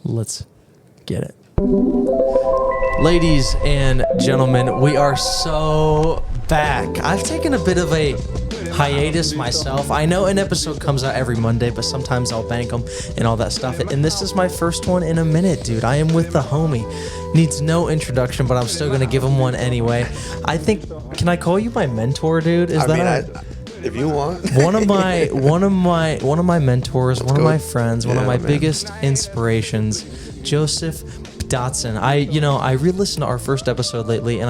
Let's get it. Ladies and gentlemen, we are so back. I've taken a bit of a hiatus myself. I know an episode comes out every Monday, but sometimes I'll bank them and all that stuff. And this is my first one in a minute, dude. I am with the homie. Needs no introduction, but I'm still going to give him one anyway. I think, can I call you my mentor, dude? If you want. one of my mentors, one of my friends, one of my biggest inspirations, Joseph Dotson. I re-listened to our first episode lately, and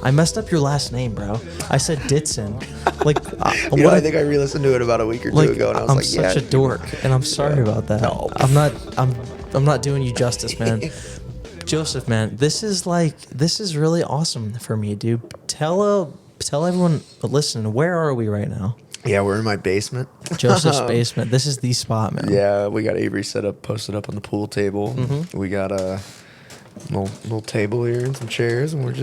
I messed up your last name, bro. I said Ditson. Like, I think I re-listened to it about a week or two ago, and I was I'm such a dork, and I'm sorry about that. No. I'm not doing you justice, man. Joseph, man, this is really awesome for me, dude. Tell everyone listening, where are we right now? Yeah, we're in my basement. Joseph's basement. This is the spot, man. Yeah, we got Avery posted up on the pool table. Mm-hmm. We got a little table here and some chairs, and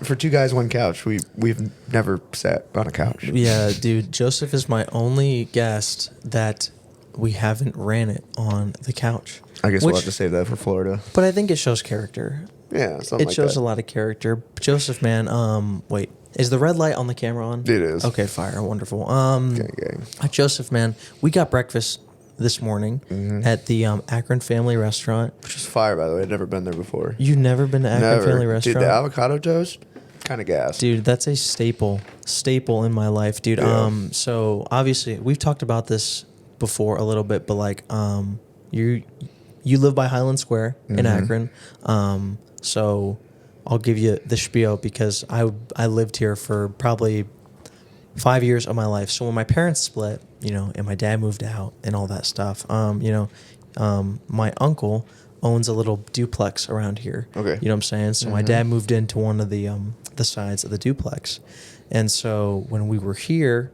for two guys, one couch. We've never sat on a couch. Yeah, dude. Joseph is my only guest that we haven't ran it on the couch. I guess we'll have to save that for Florida. But I think it shows character. Yeah, it shows a lot of character. Joseph, man. Wait, is the red light on the camera on? It is. Okay, fire, wonderful. Okay. Joseph, man, we got breakfast this morning at the Akron Family Restaurant, which is fire, by the way. I'd never been there before. You've never been to Akron Family Restaurant? Dude, the avocado toast, kind of gas. Dude, that's a staple in my life, dude. Yeah. So obviously we've talked about this before a little bit, but like, you live by Highland Square in Akron, so I'll give you the spiel because I lived here for probably 5 years of my life. So when my parents split, and my dad moved out and all that stuff, my uncle owns a little duplex around here. Okay. You know what I'm saying? So my dad moved into one of the sides of the duplex. And so when we were here,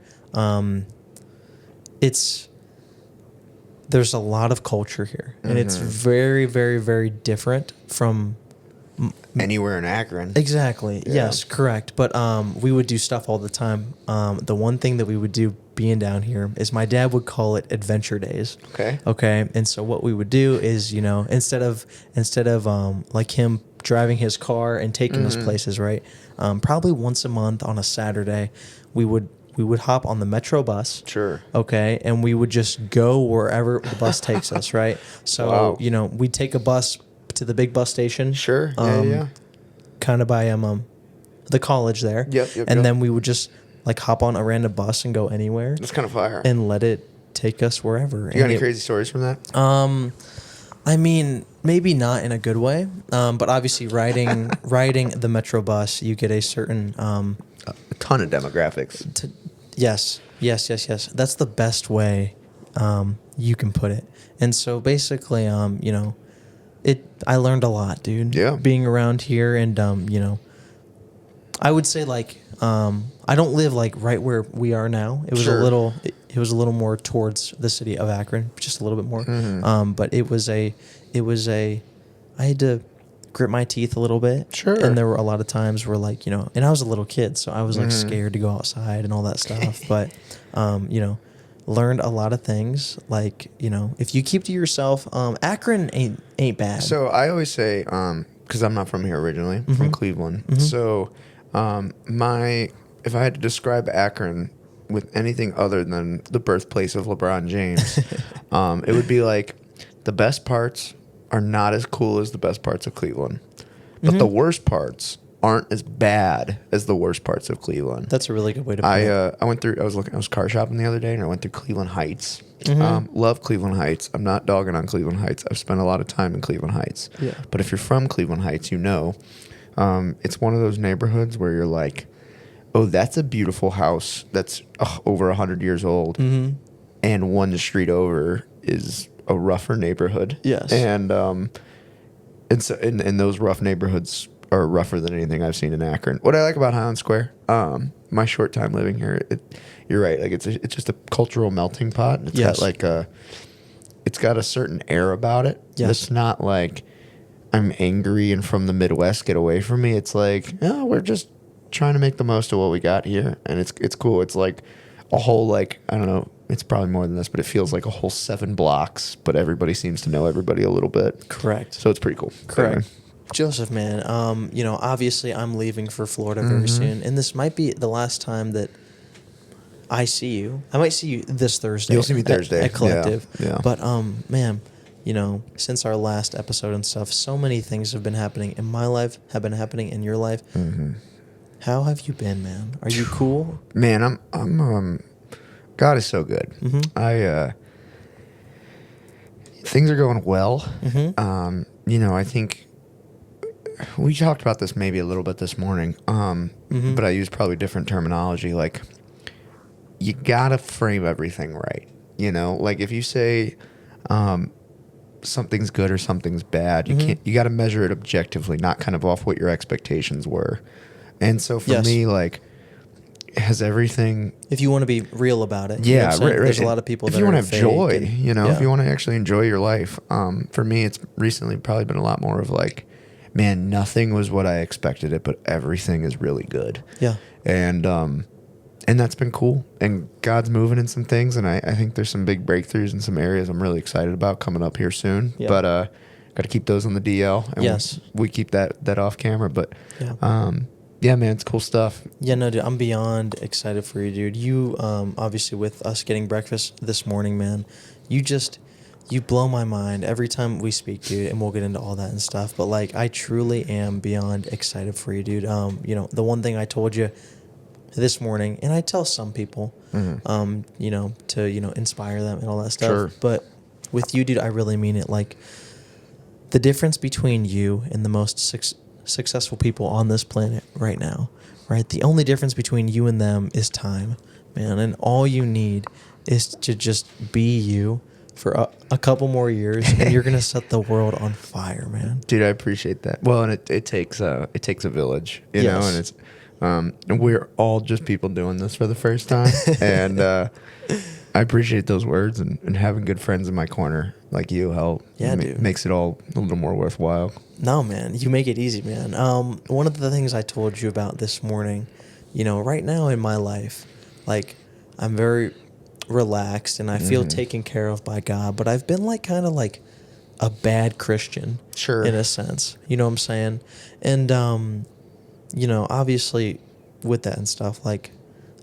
there's a lot of culture here, and it's very, very, very different from anywhere in Akron. Exactly. Yeah. Yes, correct. But we would do stuff all the time. The one thing that we would do being down here is my dad would call it adventure days. Okay. And so what we would do is, instead of like him driving his car and taking us places, right? Probably once a month on a Saturday, we would hop on the Metro bus. Sure. Okay. And we would just go wherever the bus takes us, right? So, we'd take a bus to the big bus station. Sure. Yeah. Kind of by the college there. Yep. And then we would just like hop on a random bus and go anywhere. That's kind of fire. And let it take us wherever. You got any crazy stories from that? I mean, maybe not in a good way. But obviously riding the Metro bus, you get a certain a ton of demographics. Yes. That's the best way you can put it. And so basically, I learned a lot, dude. Yeah. Being around here, and I would say like I don't live like right where we are now. It was a little. It was a little more towards the city of Akron, just a little bit more. But it was a. I had to grit my teeth a little bit. Sure. And there were a lot of times where like, and I was a little kid, so I was like scared to go outside and all that stuff. But, learned a lot of things. Like, if you keep to yourself, Akron ain't bad. So I always say, because I'm not from here originally, from Cleveland. So if I had to describe Akron with anything other than the birthplace of LeBron James, it would be like the best parts are not as cool as the best parts of Cleveland, but the worst parts aren't as bad as the worst parts of Cleveland. That's a really good way to put it. I was car shopping the other day, and I went through Cleveland Heights. Love Cleveland Heights. I'm not dogging on Cleveland Heights. I've spent a lot of time in Cleveland Heights. Yeah. But if you're from Cleveland Heights, it's one of those neighborhoods where you're like, oh, that's a beautiful house that's over 100 years old, and one street over is a rougher neighborhood. Yes. And so those rough neighborhoods are rougher than anything I've seen in Akron. What I like about Highland Square, my short time living here, you're right. Like it's just a cultural melting pot. And it's got a certain air about it. Yes. It's not like I'm angry and from the Midwest, get away from me. It's like, we're just trying to make the most of what we got here, and it's cool. It's like a whole, like, I don't know, it's probably more than this, but it feels like a whole 7 blocks, but everybody seems to know everybody a little bit. Correct. So it's pretty cool. Correct. Anyway. Joseph, man, obviously I'm leaving for Florida very soon, and this might be the last time that I see you. I might see you this Thursday. You'll see me Thursday. At Collective. Yeah. But, man, since our last episode and stuff, so many things have been happening in my life, have been happening in your life. Mm-hmm. How have you been, man? Are you cool? Man, I'm God is so good. Mm-hmm. Things are going well. Mm-hmm. I think we talked about this maybe a little bit this morning, but I use probably different terminology. Like, you gotta frame everything right. Like if you say something's good or something's bad, you gotta measure it objectively, not kind of off what your expectations were. And so for me, like, has everything... If you want to be real about it. Yeah, right. There's a lot of people if that you want to to have joy, if you want to actually enjoy your life. For me, it's recently probably been a lot more of like, man, nothing was what I expected it, but everything is really good. Yeah. And that's been cool. And God's moving in some things, and I think there's some big breakthroughs in some areas I'm really excited about coming up here soon. Yeah. But got to keep those on the DL. And we keep that off camera. But yeah, man, it's cool stuff. Yeah, no, dude, I'm beyond excited for you, dude. You, obviously, with us getting breakfast this morning, man, you blow my mind every time we speak, dude, and we'll get into all that and stuff. But, like, I truly am beyond excited for you, dude. The one thing I told you this morning, and I tell some people, to, inspire them and all that stuff. Sure. But with you, dude, I really mean it. Like, the difference between you and the most successful people on this planet right now, right? The only difference between you and them is time, man. And all you need is to just be you for a couple more years, and you're gonna set the world on fire, man. Dude, I appreciate that. Well, and it takes a village, you know, and it's and we're all just people doing this for the first time, and I appreciate those words, and having good friends in my corner like you help. Yeah, dude. Makes it all a little more worthwhile. No, man, you make it easy, man. One of the things I told you about this morning, right now in my life, like, I'm very relaxed and I feel taken care of by God, but I've been like kind of like a bad Christian, sure, in a sense. You know what I'm saying? And obviously with that and stuff, like,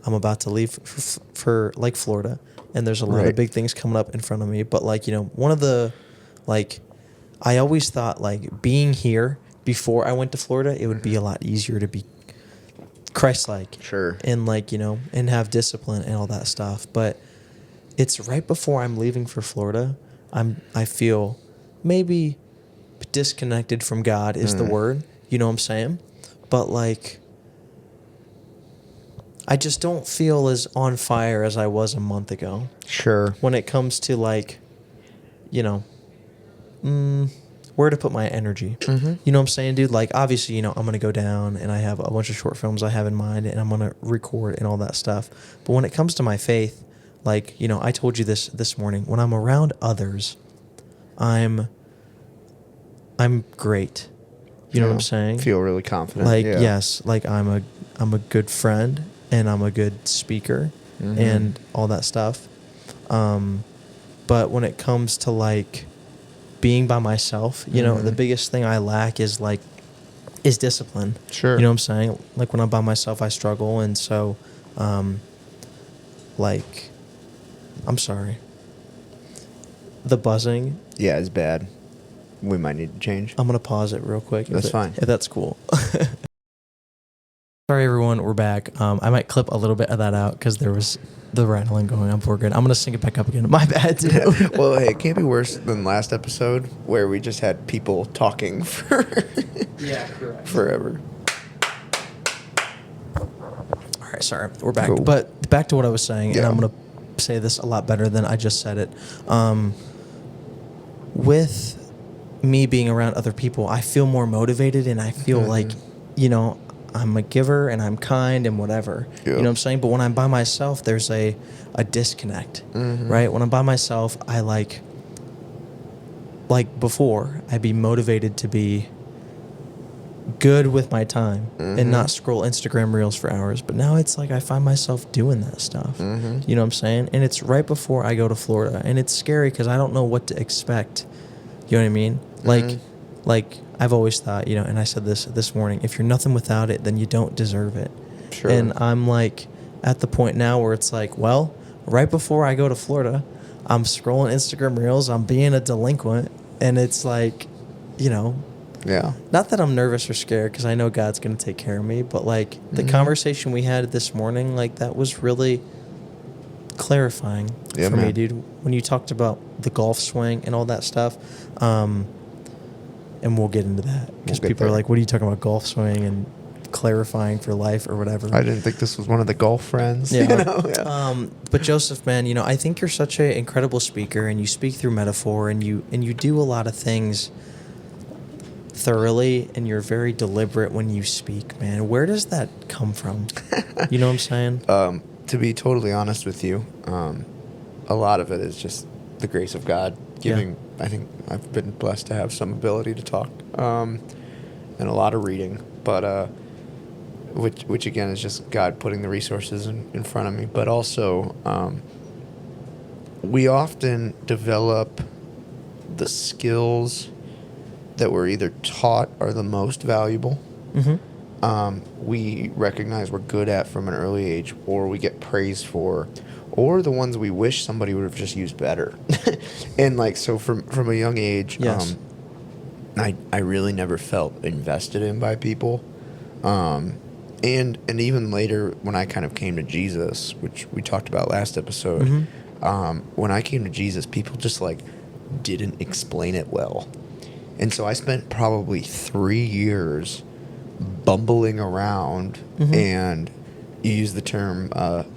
I'm about to leave for like Florida, and there's a lot of big things coming up in front of me. But like, one of the, like, I always thought, like, being here before I went to Florida, it would be a lot easier to be Christ-like. Sure. And like, and have discipline and all that stuff. But it's right before I'm leaving for Florida, I feel maybe disconnected from God is the word. You know what I'm saying? But like, I just don't feel as on fire as I was a month ago. Sure. When it comes to like, where to put my energy. You know what I'm saying, dude? Like, obviously, I'm going to go down and I have a bunch of short films I have in mind and I'm going to record and all that stuff. But when it comes to my faith, like, I told you this morning, when I'm around others, I'm great. You know what I'm saying? Feel really confident. Like, yes, like I'm a good friend and I'm a good speaker and all that stuff. But when it comes to like being by myself, the biggest thing I lack is discipline. Sure. You know what I'm saying? Like, when I'm by myself, I struggle. And so, like, I'm sorry. The buzzing. Yeah, it's bad. We might need to change. I'm going to pause it real quick. That's fine. If that's cool. Sorry, everyone. We're back. I might clip a little bit of that out because there was the rattling going on before. Good. I'm going to sync it back up again. My bad, too. Well, hey, it can't be worse than last episode where we just had people talking for forever. All right, sorry. We're back. Cool. But back to what I was saying, and I'm going to say this a lot better than I just said it. With me being around other people, I feel more motivated and I feel like, I'm a giver and I'm kind and whatever. Yep. You know what I'm saying? But when I'm by myself, there's a disconnect, right? When I'm by myself, I like before, I'd be motivated to be good with my time and not scroll Instagram reels for hours. But now it's like I find myself doing that stuff. You know what I'm saying? And it's right before I go to Florida, and it's scary because I don't know what to expect. You know what I mean? Like I've always thought, you know, and I said this morning, if you're nothing without it, then you don't deserve it. Sure. And I'm like at the point now where it's like, well, right before I go to Florida, I'm scrolling Instagram reels, I'm being a delinquent, and it's like, you know, Yeah. not that I'm nervous or scared because I know God's going to take care of me, but like the conversation we had this morning, like that was really clarifying for me, dude. When you talked about the golf swing and all that stuff, and we'll get into that because people are like, what are you talking about, golf swing and clarifying for life or whatever? I didn't think this was one of the golf friends. Yeah. You know? Yeah. But Joseph, man, you know, I think you're such an incredible speaker, and you speak through metaphor, and you do a lot of things thoroughly, and you're very deliberate when you speak, man. Where does that come from? You know what I'm saying? To be totally honest with you, a lot of it is just the grace of God giving. I think I've been blessed to have some ability to talk, and a lot of reading, but which again is just God putting the resources in front of me. But also, we often develop the skills that we're either taught are the most valuable, we recognize we're good at from an early age, or we get praised for, or the ones we wish somebody would have just used better. And like, so from a young age, Yes. I really never felt invested in by people. And even later when I kind of came to Jesus, which we talked about last episode, when I came to Jesus, people just like didn't explain it well. And so I spent probably 3 years bumbling around, and you use the term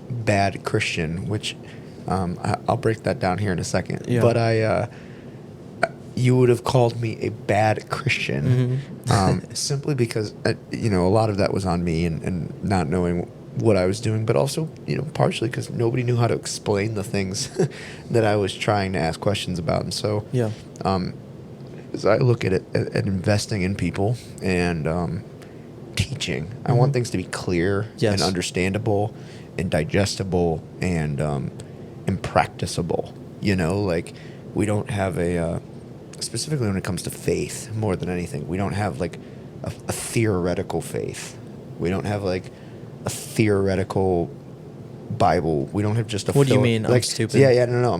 bad Christian, which I'll break that down here in a second. Yeah. But you would have called me a bad Christian, simply because, you know, a lot of that was on me and not knowing what I was doing, but also, you know, partially because nobody knew how to explain the things that I was trying to ask questions about. And so, as I look at it, at investing in people and teaching, I want things to be clear and understandable and digestible and practicable. You know, like we don't have specifically when it comes to faith more than anything, we don't have like a theoretical faith. We don't have like a theoretical Bible. We don't have just a. What do you mean? Like, I'm stupid. Yeah, no.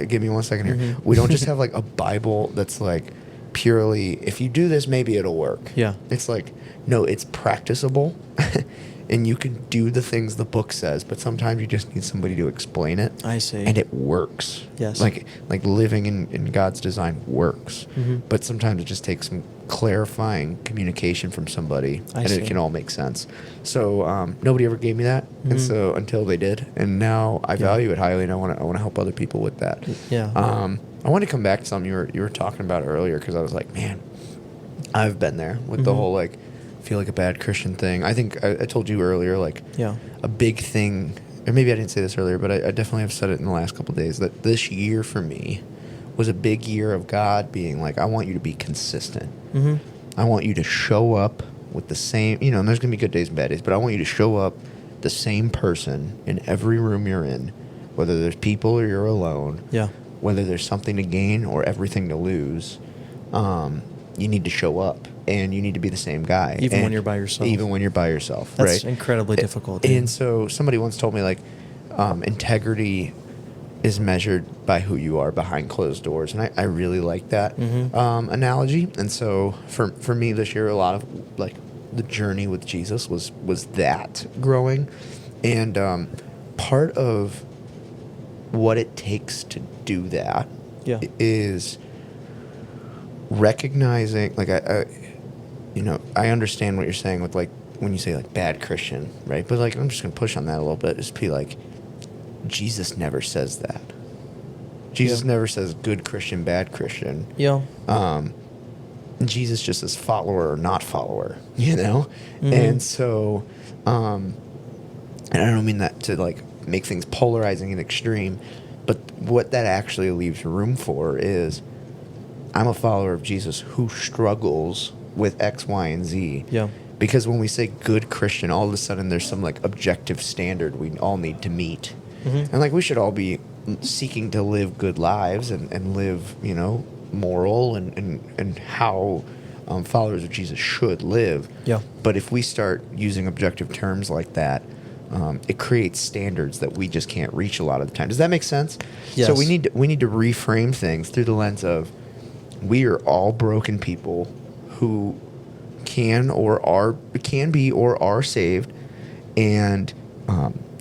Give me 1 second here. We don't just have like a Bible that's like purely, if you do this, maybe it'll work. Yeah. It's like, no, it's practicable, and you can do the things the book says, but sometimes you just need somebody to explain it. I see. And it works. Yes. Like living in God's design works, but sometimes it just takes some clarifying communication from somebody, and it can all make sense. So nobody ever gave me that, and so until they did, and now I value it highly, and I want to help other people with that. Yeah. I want to come back to something you were talking about earlier, because I was like, man, I've been there with the whole like feel like a bad Christian thing. I think I told you earlier, like a big thing, or maybe I didn't say this earlier, but I definitely have said it in the last couple of days, that this year for me was a big year of God being like, I want you to be consistent. I want you to show up with the same, you know, and there's going to be good days and bad days, but I want you to show up the same person in every room you're in, whether there's people or you're alone, whether there's something to gain or everything to lose. You need to show up, and you need to be the same guy. Even when you're by yourself. Even when you're by yourself, That's right? incredibly difficult. Dude. And so somebody once told me, like, integrity is measured by who you are behind closed doors, and I really like that analogy. And so for me this year, a lot of like the journey with Jesus was that growing, and part of what it takes to do that is recognizing, like, I understand what you're saying with like when you say like bad Christian, right? But like I'm just gonna push on that a little bit. Just be like, Jesus never says that. Jesus never says good Christian, bad Christian. Jesus just says follower or not follower, you know? And so, and I don't mean that to like make things polarizing and extreme, but what that actually leaves room for is, I'm a follower of Jesus who struggles with X, Y, and Z. Yeah. Because when we say good Christian, all of a sudden there's some like objective standard we all need to meet. And like we should all be seeking to live good lives and live, you know, moral and how followers of Jesus should live. Yeah. But if we start using objective terms like that, it creates standards that we just can't reach a lot of the time. Does that make sense? Yes. So we need to reframe things through the lens of we are all broken people who can be or are saved, and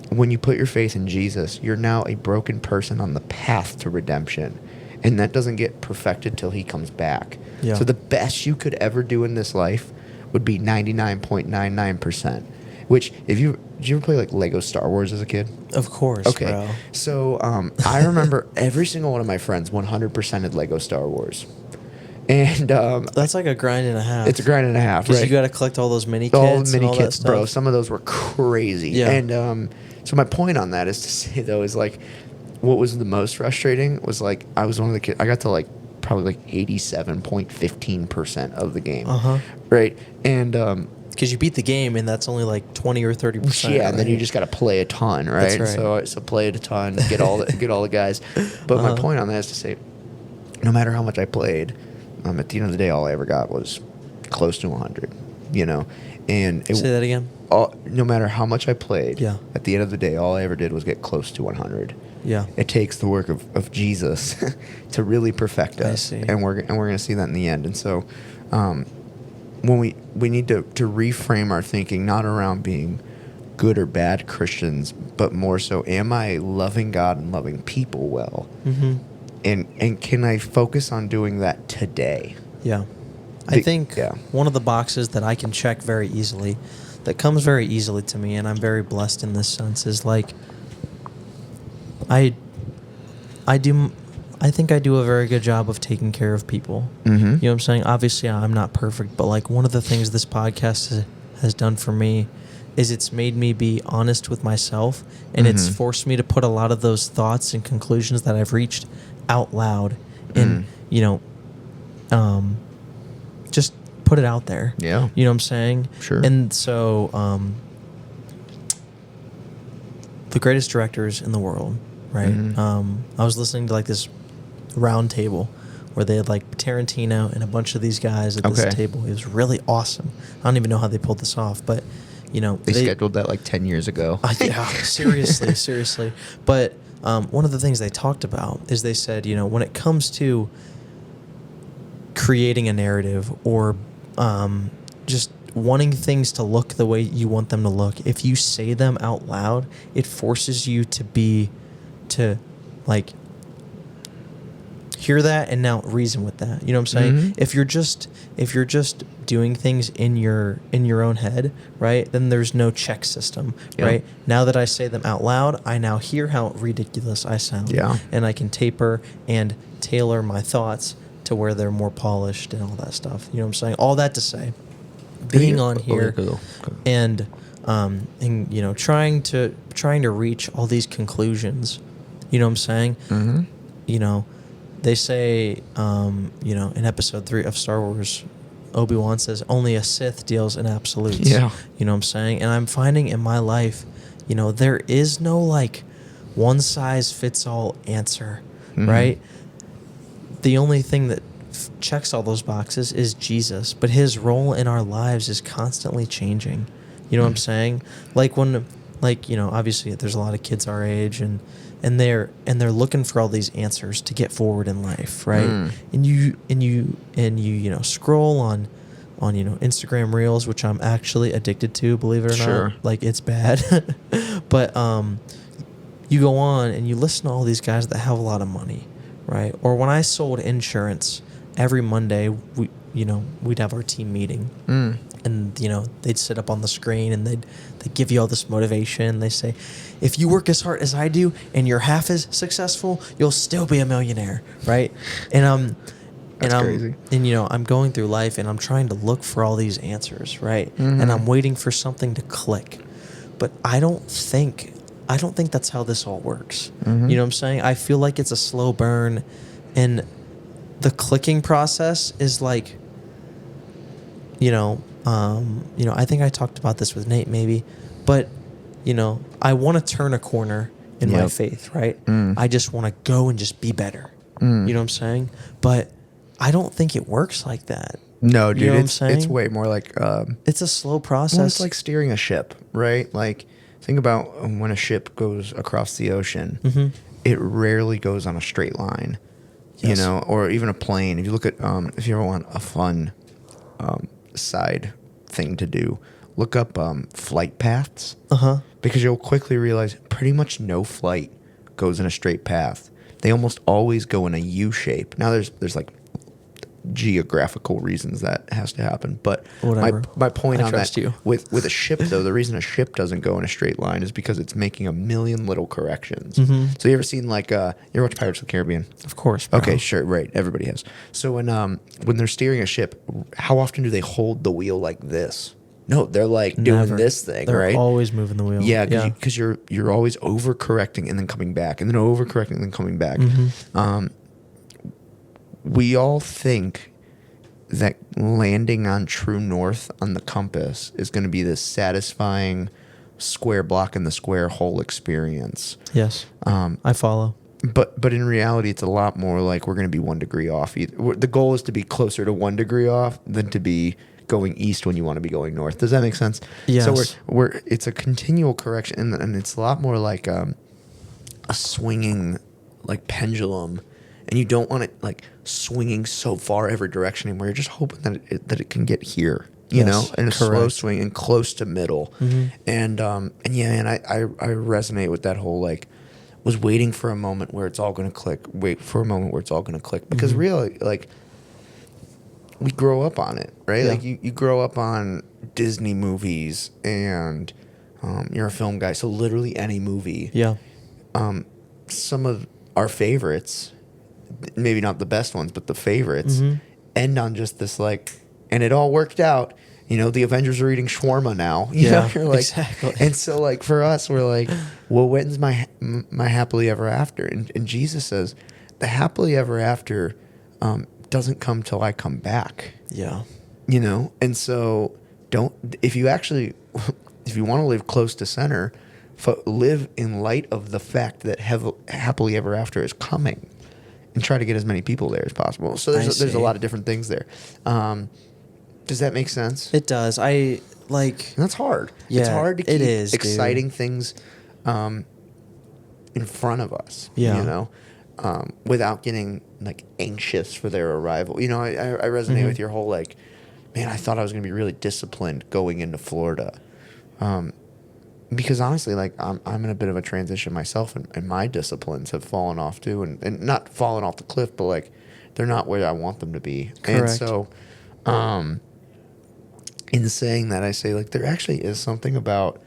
when you put your faith in Jesus, you're now a broken person on the path to redemption, and that doesn't get perfected till he comes back. Yeah. So the best you could ever do in this life would be 99.99%. Which, did you ever play like Lego Star Wars as a kid? Of course, Okay. bro. So I remember every single one of my friends 100%ed Lego Star Wars. And That's like a grind and a half. it's a grind and a half, Because right? you got to collect all those mini kits. All the and mini all kits, that bro. stuff. Some of those were crazy. Yeah. And so my point on that is to say, though, is like what was the most frustrating was like I was one of the kids. I got to like probably like 87.15% of the game. Right. And Because you beat the game, and that's only like 20 or 30%. yeah, and then you just got to play a ton, right? That's right. So play it a ton, get all the guys. But my point on that is to say, no matter how much I played, at the end of the day, all I ever got was close to 100. You know, and Say that again. No matter how much I played, Yeah. at the end of the day, all I ever did was get close to 100. Yeah. It takes the work of Jesus to really perfect us, see. and we're going to see that in the end. And so, when we need to reframe our thinking, not around being good or bad Christians, but more so, am I loving God and loving people well? And can I focus on doing that today? Yeah. I think yeah. one of the boxes that I can check very easily, that comes very easily to me, and I'm very blessed in this sense, is like I think I do a very good job of taking care of people. You know what I'm saying? Obviously, I'm not perfect, but like one of the things this podcast has done for me is it's made me be honest with myself, and it's forced me to put a lot of those thoughts and conclusions that I've reached out loud, and just put it out there. Yeah. You know what I'm saying? Sure. And so the greatest directors in the world, right? I was listening to like this round table where they had like Tarantino and a bunch of these guys at this table. It was really awesome. I don't even know how they pulled this off, but you know, they scheduled that like 10 years ago. yeah, seriously. But one of the things they talked about is they said, you know, when it comes to creating a narrative or just wanting things to look the way you want them to look, if you say them out loud, it forces you to like hear that and now reason with that. You know what I'm saying? If you're just doing things in your own head, right? Then there's no check system, right? Now that I say them out loud, I now hear how ridiculous I sound. Yeah. And I can taper and tailor my thoughts to where they're more polished and all that stuff. You know what I'm saying? All that to say, being on here and you know, trying to reach all these conclusions. You know what I'm saying? You know, they say, you know, in episode 3 of Star Wars, Obi-Wan says, only a Sith deals in absolutes. Yeah. You know what I'm saying? And I'm finding in my life, you know, there is no like one size fits all answer, right? The only thing that checks all those boxes is Jesus, but his role in our lives is constantly changing. You know what I'm saying? Like when, like, you know, obviously there's a lot of kids our age and they're looking for all these answers to get forward in life, right? And you know, scroll on you know, Instagram Reels, which I'm actually addicted to, believe it or not. Like, it's bad. But you go on and you listen to all these guys that have a lot of money, right? Or when I sold insurance, every Monday we'd have our team meeting. And, you know, they'd sit up on the screen and they'd give you all this motivation. They say, if you work as hard as I do and you're half as successful, you'll still be a millionaire, right? And That's crazy. And, you know, I'm going through life and I'm trying to look for all these answers, right? And I'm waiting for something to click. But I don't think that's how this all works. You know what I'm saying? I feel like it's a slow burn, and the clicking process is like I think I talked about this with Nate maybe, but I want to turn a corner in my Yep. faith, right? I just want to go and just be better. You know what I'm saying? But I don't think it works like that. No, dude, You know what I'm it's saying? way more like It's a slow process. well, it's like steering a ship, right? Like think about when a ship goes across the ocean, it rarely goes on a straight line. Yes. Or even a plane. If you look at if you ever want a fun side thing to do, look up flight paths. Because you'll quickly realize pretty much no flight goes in a straight path. They almost always go in a U shape. Now there's like geographical reasons that has to happen, but Whatever. my point I on trust that you. with a ship though, the reason a ship doesn't go in a straight line is because it's making a million little corrections. So you ever seen like you ever watch Pirates of the Caribbean? Of course, bro. Okay, sure, right. Everybody has. So when they're steering a ship, how often do they hold the wheel like this? No, they're like doing Never. this thing, They're right? always moving the wheel. Yeah, because you're always overcorrecting and then coming back, and then overcorrecting and then coming back. We all think that landing on true north on the compass is going to be this satisfying square block in the square hole experience. Yes. I follow. But in reality, it's a lot more like we're going to be 1 degree off. The goal is to be closer to 1 degree off than to be going east when you want to be going north. Does that make sense? Yes. So it's a continual correction, and it's a lot more like a swinging like pendulum, and you don't want it like swinging so far every direction anymore. You're just hoping that it can get here, you know, and a slow swing and close to middle. And yeah, man, I resonate with that whole like was waiting for a moment where it's all going to click. Wait for a moment where it's all going to click because really like we grow up on it, right? Yeah. Like you grow up on Disney movies and you're a film guy, so literally any movie. Yeah. Some of our favorites, maybe not the best ones, but the favorites, end on just this like, and it all worked out. The Avengers are eating shawarma now. You know, you're like, exactly. And so like for us, we're like, well, when's my happily ever after? And Jesus says, the happily ever after doesn't come till I come back. Yeah. And so if you want to live close to center, live in light of the fact that happily ever after is coming, and try to get as many people there as possible. So there's a lot of different things there. Does that make sense? It does. And that's hard. Yeah, it's hard to keep exciting dude. things in front of us. Yeah. Without getting like anxious for their arrival. I resonate with your whole like, man, I thought I was going to be really disciplined going into Florida. Because honestly, like I'm in a bit of a transition myself, and my disciplines have fallen off too, and not fallen off the cliff, but like they're not where I want them to be. Correct. And so, in saying that, I say like there actually is something about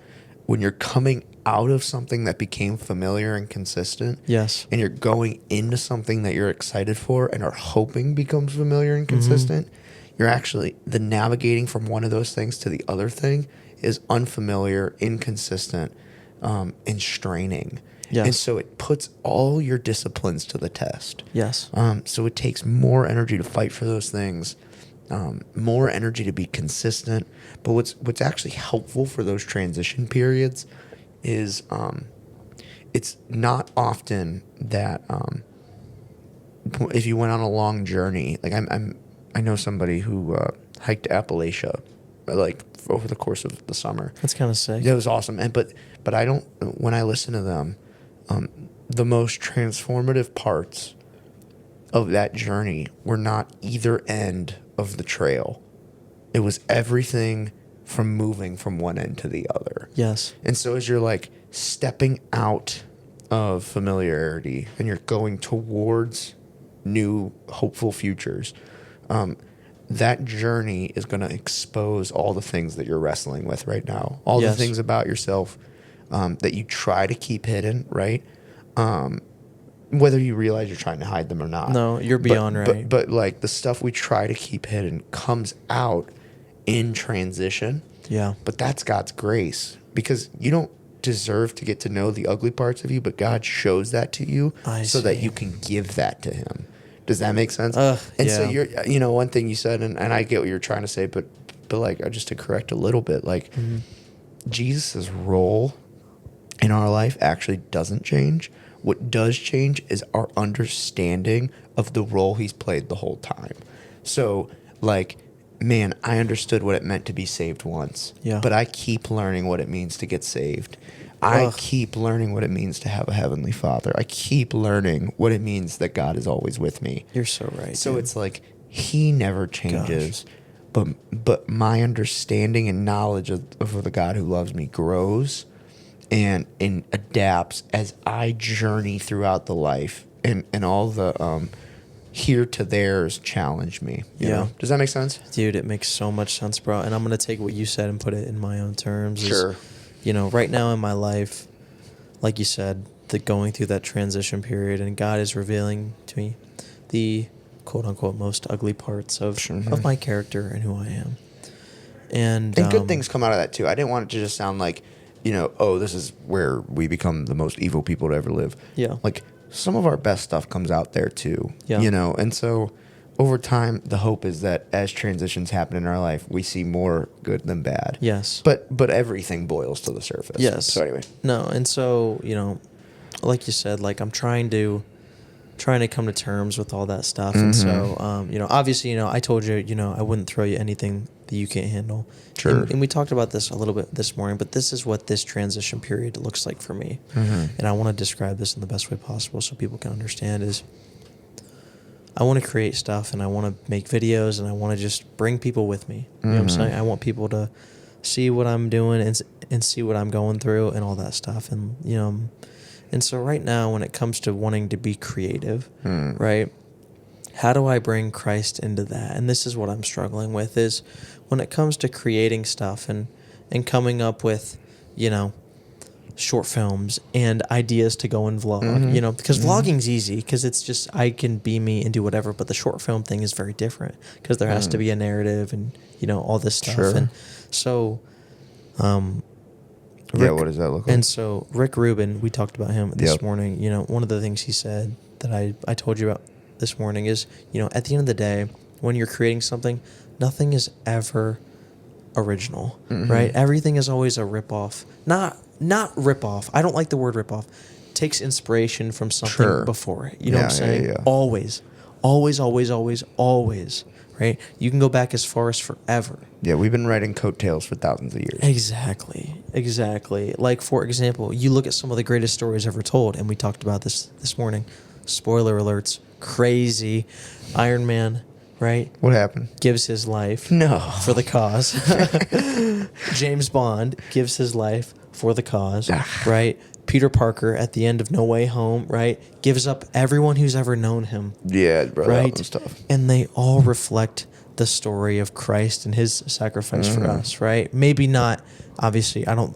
when you're coming out of something that became familiar and consistent. Yes. And you're going into something that you're excited for and are hoping becomes familiar and consistent. You're actually the navigating from one of those things to the other thing is unfamiliar, inconsistent, and straining. Yes. And so it puts all your disciplines to the test. Yes. So it takes more energy to fight for those things, more energy to be consistent. But what's actually helpful for those transition periods is it's not often that if you went on a long journey, like I know somebody who hiked Appalachia like over the course of the summer. That's kind of sick. It was awesome. But I don't, when I listen to them, the most transformative parts of that journey were not either end of the trail. It was everything from moving from one end to the other. Yes. And so as you're like stepping out of familiarity and you're going towards new hopeful futures, that journey is going to expose all the things that you're wrestling with right now. All the things about yourself that you try to keep hidden, right? Whether you realize you're trying to hide them or not. No, you're beyond right. But like the stuff we try to keep hidden comes out in transition. Yeah. But that's God's grace, because you don't deserve to get to know the ugly parts of you, but God shows that to you so that you can give that to him. Does that make sense? So you're, one thing you said, and I get what you're trying to say, but to just to correct a little bit, like Jesus's role in our life actually doesn't change. What does change is our understanding of the role he's played the whole time. So, like, man, I understood what it meant to be saved once. Yeah. But I keep learning what it means to get saved. I keep learning what it means to have a heavenly Father. I keep learning what it means that God is always with me. You're so right. So dude. it's like he never changes, but my understanding and knowledge of the God who loves me grows and adapts as I journey throughout the life, and all the here to theirs challenge me. You know? Does that make sense? Dude, it makes so much sense, bro. And I'm going to take what you said and put it in my own terms. Sure. Right now in my life, like you said, going through that transition period, and God is revealing to me the quote unquote most ugly parts of my character and who I am. And good things come out of that too. I didn't want it to just sound like, this is where we become the most evil people to ever live. Yeah. Like, some of our best stuff comes out there too. Yeah. And so over time, the hope is that as transitions happen in our life, we see more good than bad. Yes. But everything boils to the surface. Yes. So anyway. No, and so, like you said, like I'm trying to come to terms with all that stuff. And so, obviously, I told you, I wouldn't throw you anything that you can't handle. Sure. And we talked about this a little bit this morning, but this is what this transition period looks like for me. And I want to describe this in the best way possible so people can understand is I want to create stuff and I want to make videos and I want to just bring people with me. You know what I'm saying? I want people to see what I'm doing and see what I'm going through and all that stuff. And, and so right now when it comes to wanting to be creative, right, how do I bring Christ into that? And this is what I'm struggling with is when it comes to creating stuff and coming up with, short films and ideas to go and vlog, because vlogging's easy because it's just I can be me and do whatever, but the short film thing is very different because there has to be a narrative and, all this stuff. Sure. And so, what does that look like? And so Rick Rubin, we talked about him this morning. One of the things he said that I told you about this morning is, at the end of the day, when you're creating something, nothing is ever original, right? Everything is always a ripoff. Not ripoff. I don't like the word ripoff. Takes inspiration from something before it. You know what I'm saying? Yeah. Always. Always, always, always, always. Right? You can go back as far as forever. Yeah, we've been writing coattails for thousands of years. Exactly. Like, for example, you look at some of the greatest stories ever told, and we talked about this morning. Spoiler alerts. Crazy. Iron Man, right? What happened? Gives his life for the cause. James Bond gives his life for the cause, right? Peter Parker at the end of No Way Home, right? Gives up everyone who's ever known him. Yeah, bro, right? That was tough. And they all reflect the story of Christ and his sacrifice for us, right? Maybe not, obviously, I don't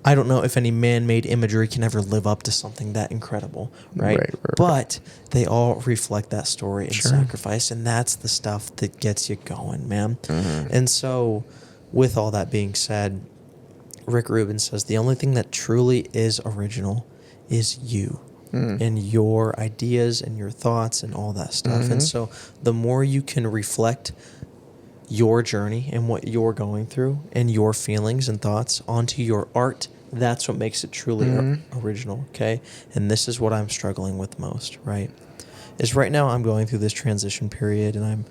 know if any man-made imagery can ever live up to something that incredible, right? But they all reflect that story and sacrifice, and that's the stuff that gets you going, man. And so, with all that being said, Rick Rubin says the only thing that truly is original is you and your ideas and your thoughts and all that stuff. And so, the more you can reflect your journey and what you're going through and your feelings and thoughts onto your art, that's what makes it truly original, okay? And this is what I'm struggling with most, right? Is right now I'm going through this transition period and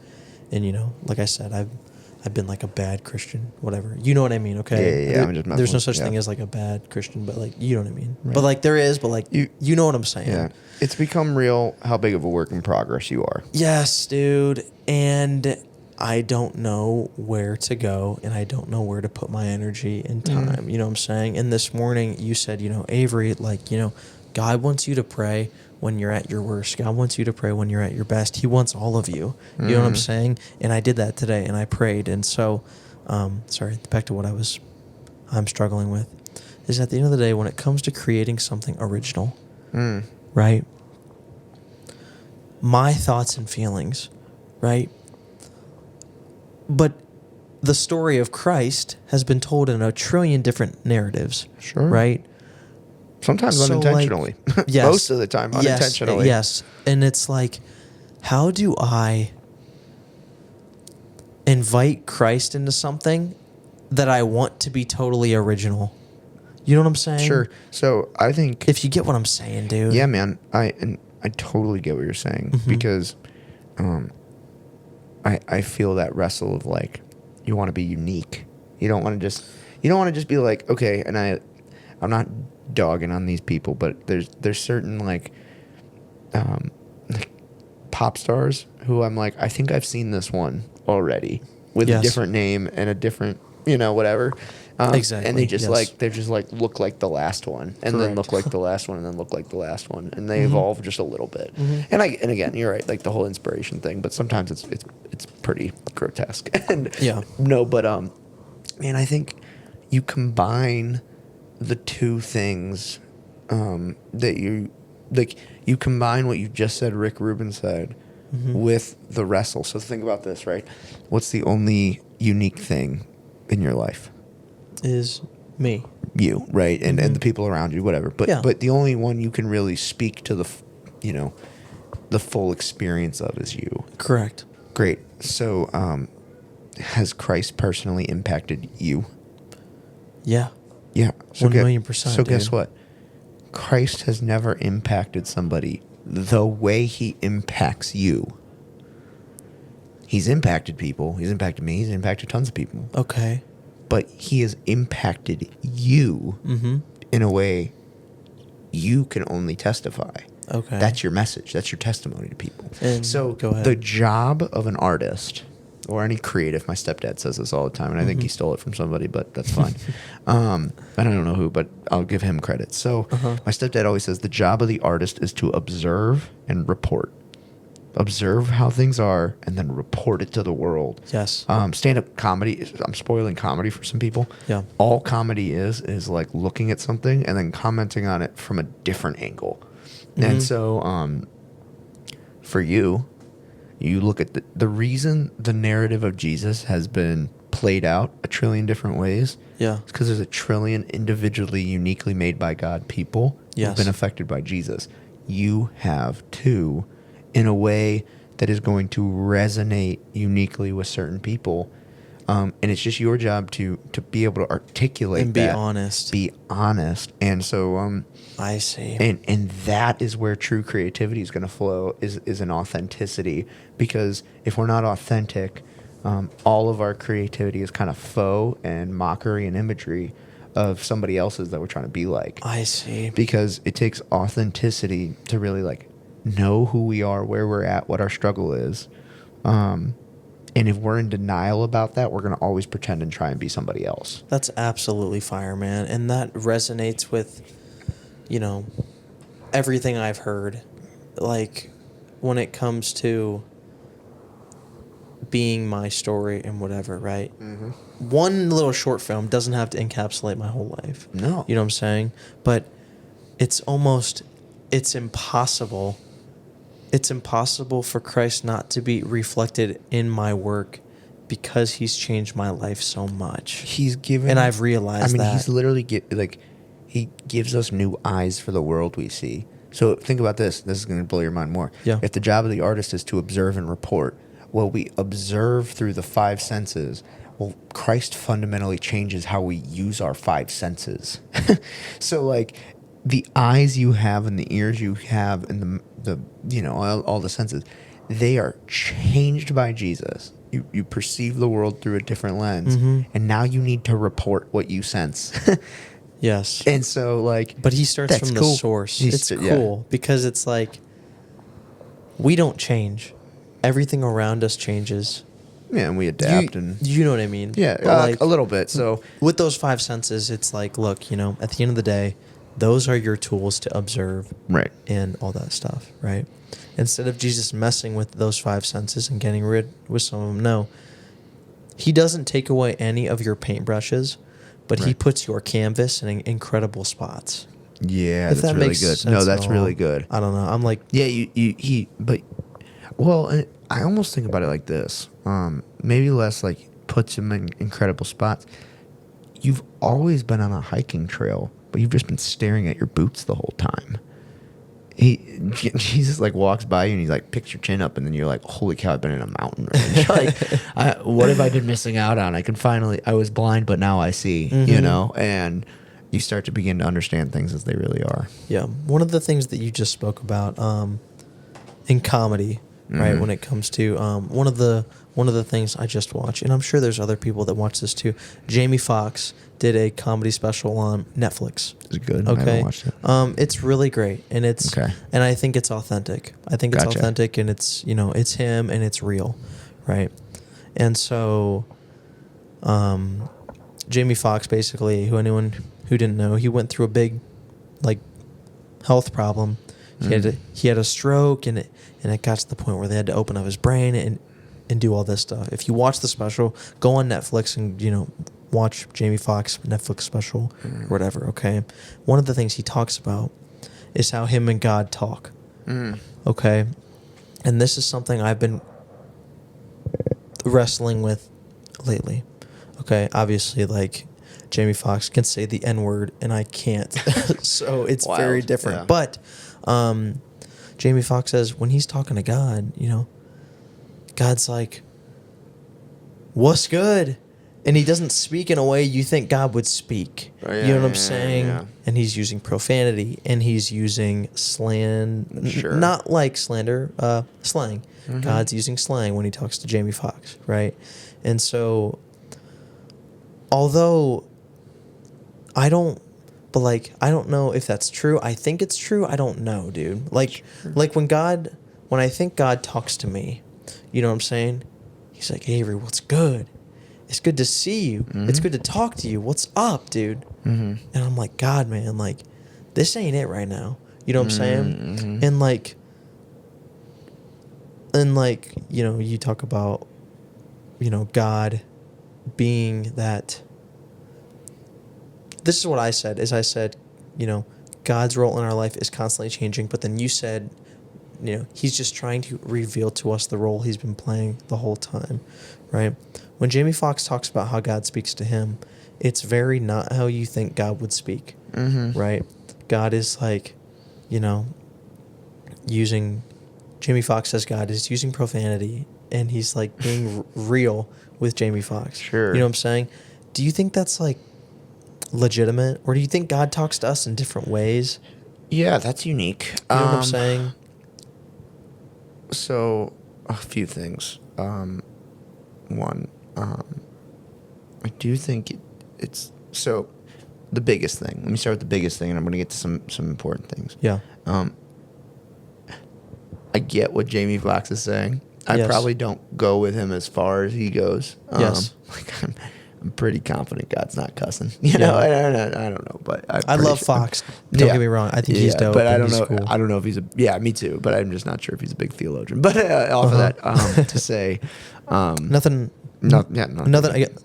like I said, I've been like a bad Christian, whatever. You know what I mean, okay? Yeah. I'm just there's no such thing as like a bad Christian, but like, you know what I mean? Right. But like there is, but like, you know what I'm saying. Yeah. It's become real how big of a work in progress you are. Yes, dude. And I don't know where to go and I don't know where to put my energy and time. You know what I'm saying? And this morning you said, Avery, God wants you to pray when you're at your worst. God wants you to pray when you're at your best. He wants all of you. You know what I'm saying? And I did that today and I prayed. And so, back to what I'm struggling with is at the end of the day, when it comes to creating something original, right? My thoughts and feelings, right? But the story of Christ has been told in a trillion different narratives. Sure. Right? Sometimes unintentionally. Yes. Most of the time unintentionally. Yes. And it's like, how do I invite Christ into something that I want to be totally original. You know what I'm saying? Sure. So I think If you get what I'm saying, dude. yeah, man. I totally get what you're saying because I feel that wrestle of like you want to be unique. You don't want to just be like, okay, and I'm not dogging on these people, but there's certain like pop stars who I'm like, I think I've seen this one already with a different name and a different, whatever. Exactly. And they just look like the last one, and then look like the last one, and then look like the last one, and they evolve just a little bit. And again, you're right, like the whole inspiration thing, but sometimes it's pretty grotesque. And no, but man, I think you combine the two things that you combine what you just said, Rick Rubin said, with the wrestle. So think about this, right? What's the only unique thing in your life? Is me. You, right? And the people around you, whatever. But the only one you can really speak to the full experience of is you. Correct. Great. So has Christ personally impacted you? Yeah. Yeah. So 1,000,000%. So guess what? Christ has never impacted somebody the way he impacts you. He's impacted people. He's impacted me. He's impacted tons of people. Okay. But he has impacted you in a way you can only testify. Okay. That's your message. That's your testimony to people. And so go ahead. The job of an artist or any creative, my stepdad says this all the time, and I think he stole it from somebody, but that's fine. I don't know who, but I'll give him credit. So my stepdad always says the job of the artist is to observe and report. Observe how things are and then report it to the world. Yes. Stand-up comedy, I'm spoiling comedy for some people. Yeah. All comedy is like looking at something and then commenting on it from a different angle. And so for you look at the reason the narrative of Jesus has been played out a trillion different ways. Yeah. It's because there's a trillion individually, uniquely made by God people who've been affected by Jesus. You have too, in a way that is going to resonate uniquely with certain people. And it's just your job to be able to articulate and be honest. Be honest. And so I see. And that is where true creativity is going to flow, is an authenticity. Because if we're not authentic, all of our creativity is kind of faux and mockery and imagery of somebody else's that we're trying to be like. I see. Because it takes authenticity to really like know who we are, where we're at, what our struggle is. And if we're in denial about that, we're going to always pretend and try and be somebody else. That's absolutely fire, man. And that resonates with, everything I've heard. Like, when it comes to being my story and whatever, right? One little short film doesn't have to encapsulate my whole life. No. You know what I'm saying? But it's impossible. It's impossible for Christ not to be reflected in my work because he's changed my life so much. He's given... And I've realized that. He's literally... he gives us new eyes for the world we see. So think about this. This is going to blow your mind more. Yeah. If the job of the artist is to observe and report, well, we observe through the five senses. Well, Christ fundamentally changes how we use our five senses. So, like, the eyes you have and the ears you have and the all the senses, they are changed by Jesus. You perceive the world through a different lens, and now you need to report what you sense. Yes. And so, like... But he starts from the source. It's cool because it's like, we don't change. Everything around us changes. Yeah, and we adapt. You know what I mean? Yeah, like, a little bit. So with those five senses, it's like, look, at the end of the day, those are your tools to observe. Right. And all that stuff, right? Instead of Jesus messing with those five senses and getting rid with some of them, no. He doesn't take away any of your paintbrushes, but he puts your canvas in incredible spots. Yeah, that's really good. No, that's really good. I don't know. I'm like... Yeah, well, I almost think about it like this. Maybe less like puts him in incredible spots. You've always been on a hiking trail, but you've just been staring at your boots the whole time. Jesus like walks by you and he's like, picks your chin up, and then you're like, holy cow, I've been in a mountain range. Like, what have I been missing out on? I was blind, but now I see, you know, and you start to begin to understand things as they really are. Yeah. One of the things that you just spoke about in comedy, right, when it comes to one of the things I just watched, and I'm sure there's other people that watch this too. Jamie Foxx did a comedy special on Netflix. Is it good? Okay. I haven't watched it. It's really great, and and I think it's authentic. I think it's authentic, and it's, you know, it's him and it's real, right? And so, Jamie Foxx, basically, who anyone who didn't know, he went through a big, like, health problem. He had a stroke, and it got to the point where they had to open up his brain and do all this stuff. If you watch the special, go on Netflix and, you know, watch Jamie Foxx Netflix special or whatever, okay? One of the things he talks about is how him and God talk, okay? And this is something I've been wrestling with lately, okay? Obviously, like, Jamie Foxx can say the N-word and I can't, so it's very different. Yeah. But Jamie Foxx says when he's talking to God, you know, God's like, what's good? And he doesn't speak in a way you think God would speak. Oh, yeah, you know what I'm saying? Yeah. And he's using profanity, and he's using not like slander, slang. God's using slang when he talks to Jamie Foxx, right? And so, although I don't know if that's true. I think it's true. I don't know, dude. Like when I think God talks to me, you know what I'm saying? He's like, Avery, what's good? It's good to see you. It's good to talk to you. What's up, dude? And I'm like, God, man, like, this ain't it right now. You know what I'm saying? And like, you know, you talk about, you know, God being that. This is what I said, you know, God's role in our life is constantly changing. But then you said, you know, he's just trying to reveal to us the role he's been playing the whole time, right? When Jamie Foxx talks about how God speaks to him, it's very not how you think God would speak, right? God is like, you know, Jamie Foxx says God is using profanity, and he's like being real with Jamie Foxx. Sure. You know what I'm saying? Do you think that's like legitimate, or do you think God talks to us in different ways? Yeah, that's unique. You know what I'm saying? So, a few things. One, I do think it's so. The biggest thing. Let me start with the biggest thing, and I'm going to get to some important things. Yeah. I get what Jamie Foxx is saying. I probably don't go with him as far as he goes. Yes. Like I'm pretty confident God's not cussing. You know, I don't know, but I love Fox. Don't get me wrong. I think he's dope. But I don't know. Cool. I don't know if he's me too. But I'm just not sure if he's a big theologian. But off of that, to say, nothing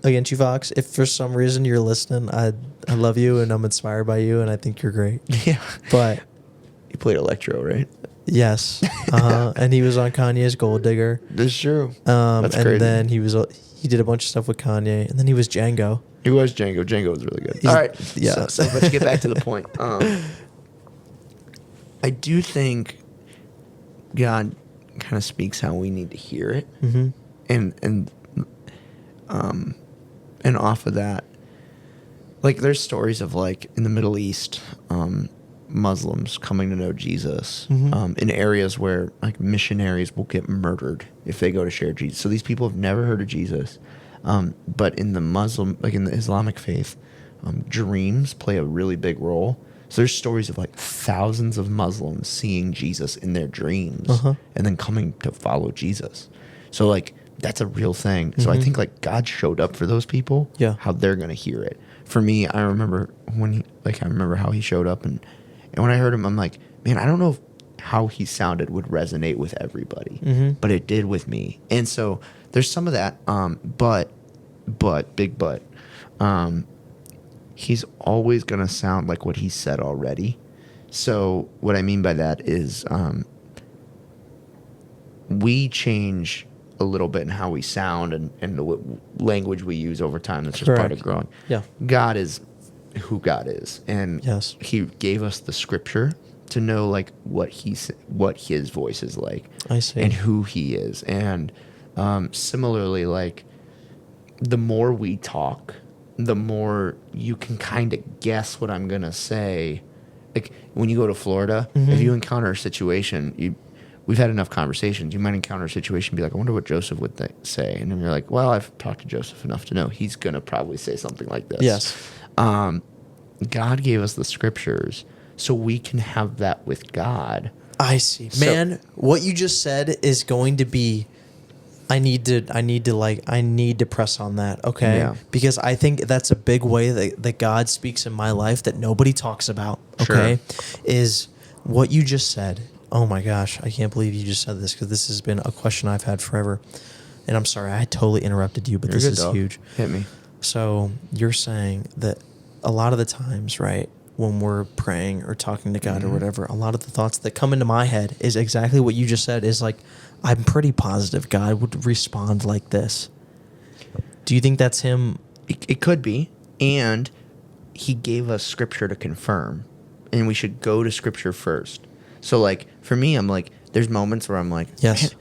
against you, Fox. If for some reason you're listening, I love you and I'm inspired by you and I think you're great. Yeah, but you played electro, right? Yes, and he was on Kanye's Gold Digger. That's true. That's and crazy. Then he did a bunch of stuff with Kanye, and then he was Django. He was Django. Django was really good. All right, yeah. So let's get back to the point. I do think God kind of speaks how we need to hear it, and off of that, like there's stories of like in the Middle East, Muslims coming to know Jesus in areas where like missionaries will get murdered if they go to share Jesus. So these people have never heard of Jesus, but in the Islamic faith, dreams play a really big role. So there's stories of like thousands of Muslims seeing Jesus in their dreams and then coming to follow Jesus. So like that's a real thing. So I think like God showed up for those people. Yeah, how they're gonna hear it. For me, I remember how he showed up and when I heard him, I'm like, man, I don't know if how he sounded would resonate with everybody, but it did with me. And so there's some of that, big but, he's always going to sound like what he said already. So what I mean by that is we change a little bit in how we sound and the language we use over time. That's just part of growing. Yeah. God is who God is, and he gave us the scripture to know like what his voice is like. I see. And who he is. And similarly, like the more we talk, the more you can kind of guess what I'm gonna say. Like when you go to Florida, if you encounter a situation, we've had enough conversations. You might encounter a situation and be like, I wonder what Joseph would say. And then you're like, well, I've talked to Joseph enough to know he's going to probably say something like this. Yes. God gave us the scriptures so we can have that with God. I see. Man, what you just said is going to be, I need to press on that. Okay. Yeah. Because I think that's a big way that God speaks in my life that nobody talks about. Okay. Sure. Is what you just said. Oh my gosh. I can't believe you just said this, because this has been a question I've had forever. And I'm sorry, I totally interrupted you, but You're this good, is though. huge. Hit me. So you're saying that a lot of the times, right, when we're praying or talking to God or whatever, a lot of the thoughts that come into my head is exactly what you just said, is like, I'm pretty positive God would respond like this. Do you think that's him? It could be. And he gave us scripture to confirm. And we should go to scripture first. So, like, for me, I'm like, there's moments where I'm like, yes,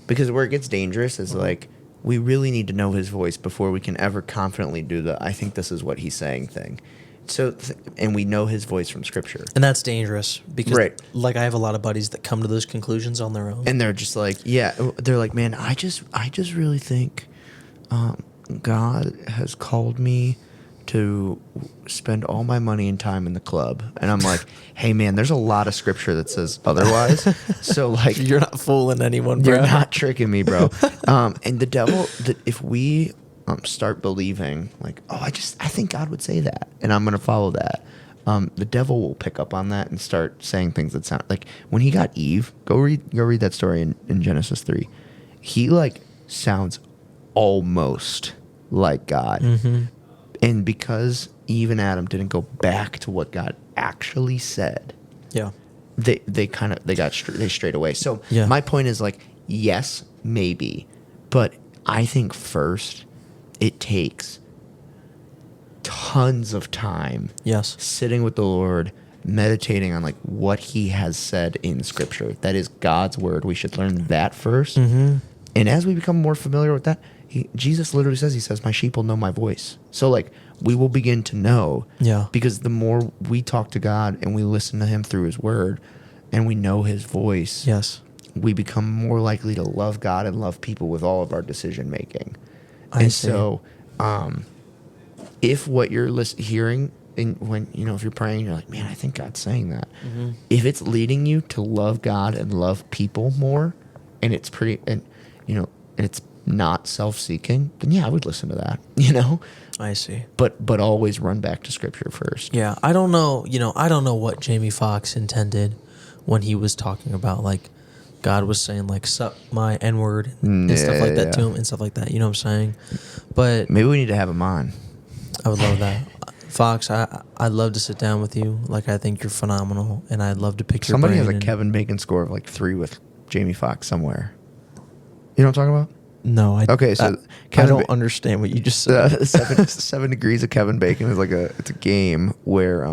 because where it gets dangerous is like, we really need to know his voice before we can ever confidently do the, I think this is what he's saying thing. So, and we know his voice from scripture. And that's dangerous because, right, like, I have a lot of buddies that come to those conclusions on their own. And they're just like, they're like, man, I just really think God has called me to spend all my money and time in the club. And I'm like, hey, man, there's a lot of scripture that says otherwise. So, like, you're not fooling anyone, bro. You're not tricking me, bro. And the devil, if we start believing, like, oh, I think God would say that, and I'm going to follow that, the devil will pick up on that and start saying things that sound like when he got Eve. Go read that story in Genesis 3. He, like, sounds almost like God. Mm-hmm. And because Eve and Adam didn't go back to what God actually said, yeah, they strayed away. So my point is, like, yes, maybe, but I think first it takes tons of time. Yes, sitting with the Lord, meditating on like what He has said in Scripture. That is God's word. We should learn that first, and as we become more familiar with that, Jesus literally says, he says, my sheep will know my voice. So, like, we will begin to know. Yeah. Because the more we talk to God and we listen to him through his word and we know his voice, yes, we become more likely to love God and love people with all of our decision making. I see. So, if what you're hearing, when if you're praying, you're like, man, I think God's saying that. Mm-hmm. If it's leading you to love God and love people more, and it's and it's not self-seeking, then I would listen to that, I see. But always run back to scripture first. Yeah, I don't know, I don't know what Jamie Foxx intended when he was talking about, like, God was saying, like, suck my N-word and stuff like that to him and stuff like that, you know what I'm saying? But maybe we need to have him on. I would love that. Fox, I'd love to sit down with you. Like, I think you're phenomenal, and I'd love to pick your brain. Somebody has a Kevin Bacon score of like 3 with Jamie Foxx somewhere. You know what I'm talking about? No, I don't understand what you just said. 7 Degrees of Kevin Bacon is like it's a game where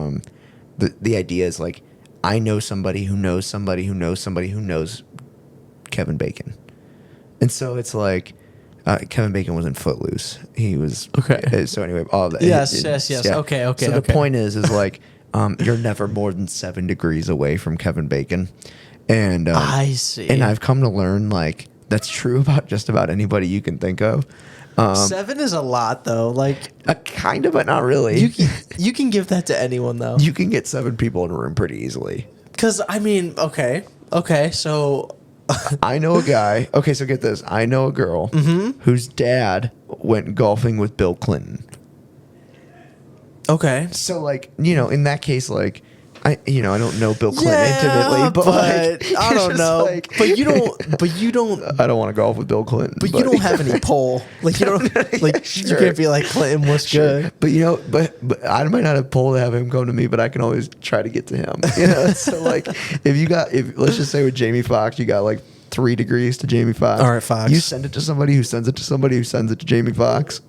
the idea is like, I know somebody who knows somebody who knows somebody who knows Kevin Bacon, and so it's like Kevin Bacon was in Footloose. He was okay. So anyway, all of that. Yes. Yeah. Okay. So the point is like, you're never more than 7 degrees away from Kevin Bacon, and I see. And I've come to learn, like, that's true about just about anybody you can think of. 7 is a lot, though. Like, kind of, but not really. You can give that to anyone, though. You can get 7 people in a room pretty easily. Because, I mean, okay, so... I know a guy... Okay, so get this. I know a girl whose dad went golfing with Bill Clinton. Okay. So, like, in that case, like... I don't know Bill Clinton intimately, but like, I don't know. Like, but you don't. I don't want to golf with Bill Clinton. But you don't have any pull. Like, you don't. Like, sure. You can't be like, Clinton was good. But but I might not have pull to have him come to me, but I can always try to get to him. So like, if let's just say with Jamie Foxx, you got like 3 degrees to Jamie Foxx. All right, Fox. You send it to somebody who sends it to somebody who sends it to Jamie Foxx.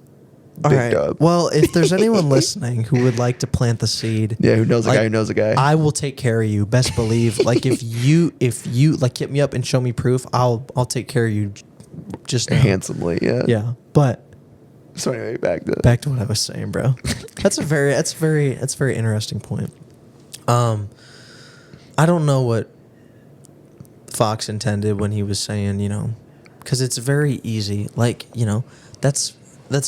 All Big right. dub. Well, if there's anyone listening who would like to plant the seed, Yeah, who knows a like, guy who knows a guy? I will take care of you. Best believe. Like if you like hit me up and show me proof, I'll take care of you. Just now. Handsomely, yeah. Yeah. But So anyway, back to what I was saying, bro. That's a very interesting point. I don't know what Fox intended when he was saying, because it's very easy. Like, that's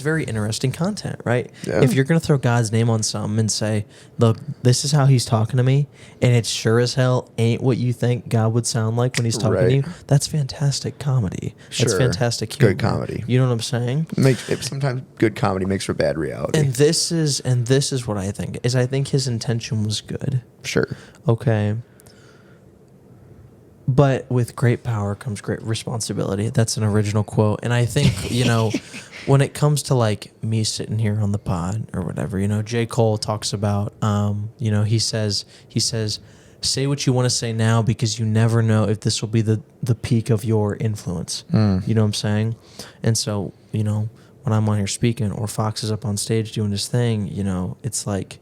very interesting content, right? Yeah. If you're going to throw God's name on something and say, look, this is how he's talking to me, and it sure as hell ain't what you think God would sound like when he's talking to you, that's fantastic comedy. That's Sure. fantastic humor. Good comedy. You know what I'm saying? Sometimes good comedy makes for bad reality. And this is what I think, is I think his intention was good. Sure. Okay. But with great power comes great responsibility. That's an original quote. And I think, when it comes to like me sitting here on the pod or whatever, J. Cole talks about, he says, say what you want to say now because you never know if this will be the peak of your influence. You know what I'm saying? And so, when I'm on here speaking or Fox is up on stage doing his thing, it's like,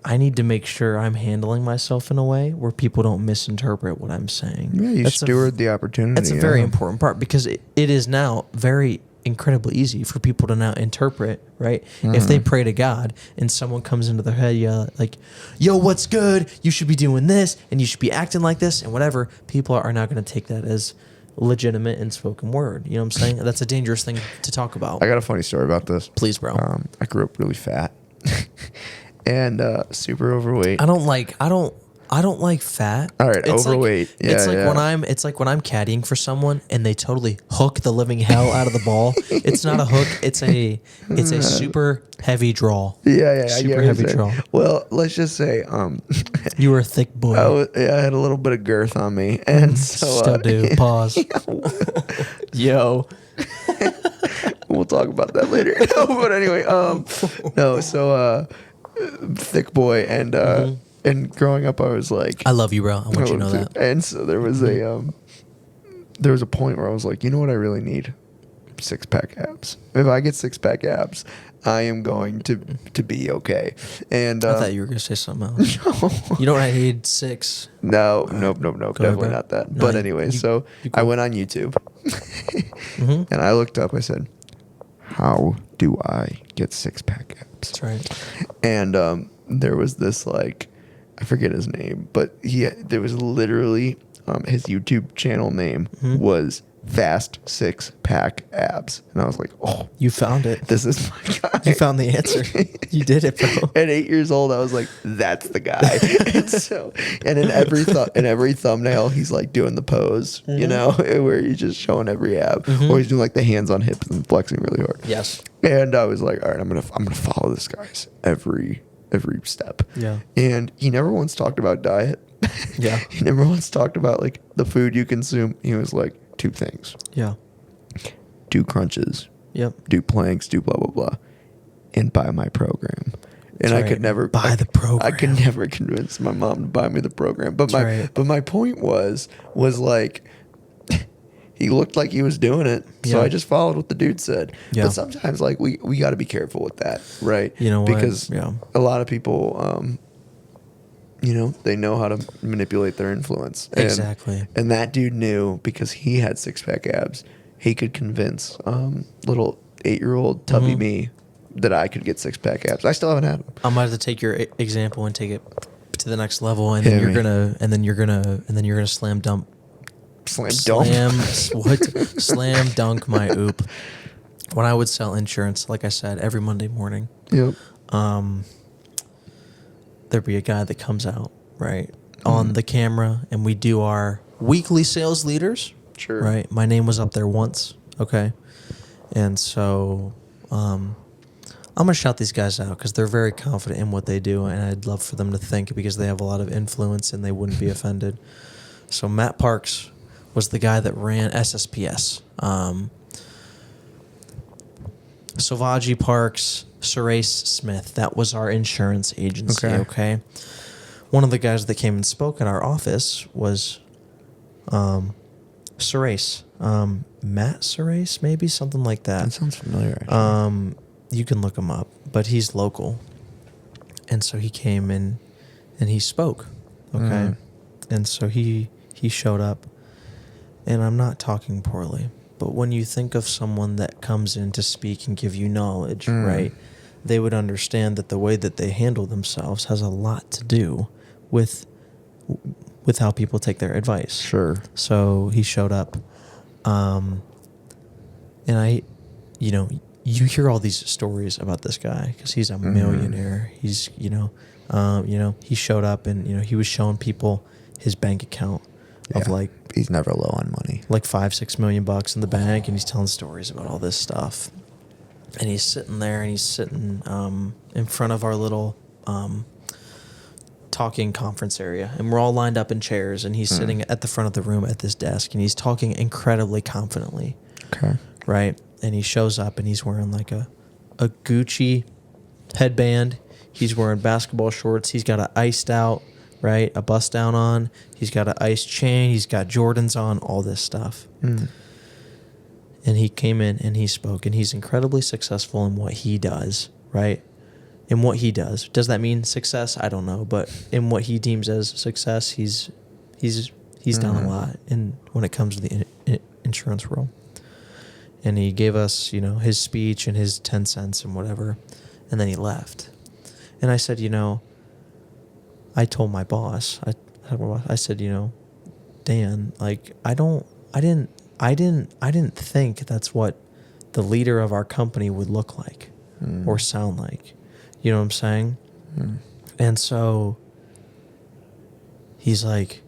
I need to make sure I'm handling myself in a way where people don't misinterpret what I'm saying. Yeah, you steward the opportunity. That's a very important part because it is now very incredibly easy for people to now interpret, right? If they pray to God and someone comes into their head, like, yo, what's good? You should be doing this and you should be acting like this and whatever. People are now going to take that as legitimate and spoken word. You know what I'm saying? That's a dangerous thing to talk about. I got a funny story about this. Please, bro. I grew up really fat. And super overweight. I don't like fat. All right, It's overweight. Like, it's like when I'm caddying for someone and they totally hook the living hell out of the ball. It's not a hook. It's a super heavy draw. Yeah. Super heavy draw. Well, let's just say, You were a thick boy. I had a little bit of girth on me, and so Still do. Pause. Yo. We'll talk about that later. No, but anyway, thick boy, and growing up, I was like, I love you, bro. I want you to know that. And so there was a point where I was like, you know what I really need? 6-pack abs. If I get 6-pack abs, I am going to be okay. And I thought you were gonna say something else. You know what I need? 6. No, definitely not that. No, But anyway, so I went on YouTube, and I looked up. I said, how do I get 6-pack abs? That's right. And there was this, like, I forget his name, but there was literally his YouTube channel name was Fast 6-Pack Abs, and I was like, oh, You found it. this is my guy. You found the answer. You did it, bro. At 8 years old, I was like, "That's the guy." and in every thumbnail, he's like doing the pose, where he's just showing every ab, or he's doing like the hands on hips and flexing really hard. Yes. And I was like, "All right, I'm gonna follow this guy's every step." Yeah. And he never once talked about diet. Yeah. He never once talked about like the food you consume. He was like, 2 things: Yeah. do crunches, Yep. do planks, do blah blah blah, and buy my program. And That's I right. could never Buy the program. I could never convince my mom to buy me the program. But my point was like, he looked like he was doing it, so Yeah. I just followed what the dude said. Yeah. But sometimes like we got to be careful with that, right? You know what? Because Yeah. a lot of people, they know how to manipulate their influence. Exactly. And that dude knew, because he had 6-pack abs, he could convince little 8-year-old tubby me that I could get 6-pack abs. I still haven't had them. I might have to take your example and take it to the next level, and then Hit you're me. gonna slam dunk my oop. When I would sell insurance, like I said, every Monday morning, Yep. there'd be a guy that comes out right on the camera, and we do our weekly sales leaders. Sure. Right. My name was up there once. Okay. And so, I'm gonna shout these guys out because they're very confident in what they do, and I'd love for them to think, because they have a lot of influence and they wouldn't be offended. So Matt Parks was the guy that ran SSPS. Sauvaji Parks, Surace Smith. That was our insurance agency. Okay. One of the guys that came and spoke at our office was Surace. Matt Surace, maybe something like that. That sounds familiar. Actually. You can look him up, but he's local. And so he came in and he spoke. Okay. And so he showed up, and I'm not talking poorly, but when you think of someone that comes in to speak and give you knowledge, right, they would understand that the way that they handle themselves has a lot to do with how people take their advice. Sure. So he showed up, and I, you hear all these stories about this guy because he's a millionaire. He's, he showed up and, he was showing people his bank account of like, he's never low on money. like $5-6 million in the bank. And he's telling stories about all this stuff. And he's sitting there and he's sitting, in front of our little, talking conference area, and we're all lined up in chairs, and he's sitting at the front of the room at this desk, and he's talking incredibly confidently. Okay. Right. And he shows up and he's wearing like a Gucci headband. He's wearing basketball shorts. He's got an iced out, right, a bust down on. He's got an iced chain. He's got Jordans on, all this stuff. And he came in and he spoke, and he's incredibly successful in what he does, right? In what he does. Does that mean success? I don't know. But in what he deems as success, he's done a lot when it comes to the insurance world. And he gave us, his speech and his 10 cents and whatever. And then he left. And I said, I told my boss, I said, Dan, like, I didn't think that's what the leader of our company would look like or sound like. You know what I'm saying? And so he's like,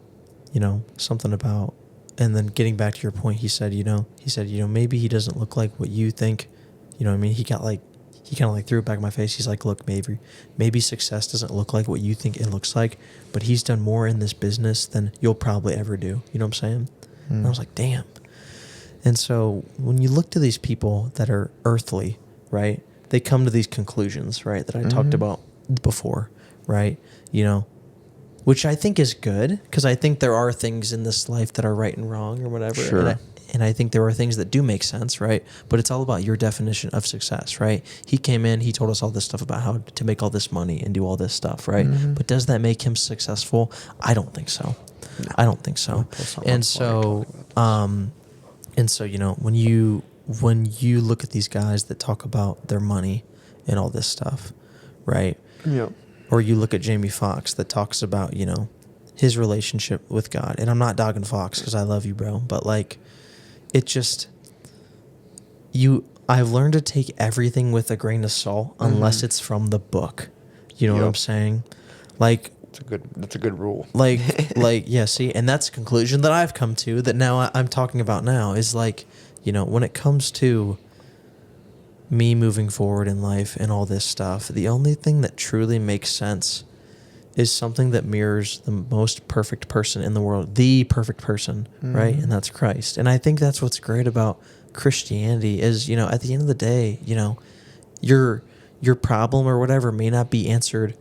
something about, and then getting back to your point, he said, maybe he doesn't look like what you think. You know what I mean? He kind of like threw it back in my face. He's like, look, maybe success doesn't look like what you think it looks like, but he's done more in this business than you'll probably ever do. You know what I'm saying? And I was like, damn. And so when you look to these people that are earthly, right, they come to these conclusions, right, that I talked about before, right, which I think is good, because I think there are things in this life that are right and wrong or whatever. Sure. And I think there are things that do make sense, right? But it's all about your definition of success, right? He came in, he told us all this stuff about how to make all this money and do all this stuff, right? But does that make him successful? I don't think so. No. I don't think so. And so, when you look at these guys that talk about their money and all this stuff, right? Yeah. Or you look at Jamie Foxx that talks about, his relationship with God. And I'm not dogging Fox because I love you, bro. But like, it just, I've learned to take everything with a grain of salt unless it's from the book. You know what I'm saying? Like, that's a good rule. Like, yeah, see, and that's a conclusion that I've come to that now I'm talking about now is like, when it comes to me moving forward in life and all this stuff, the only thing that truly makes sense is something that mirrors the most perfect person in the world, the perfect person, right? And that's Christ. And I think that's what's great about Christianity is, at the end of the day, your problem or whatever may not be answered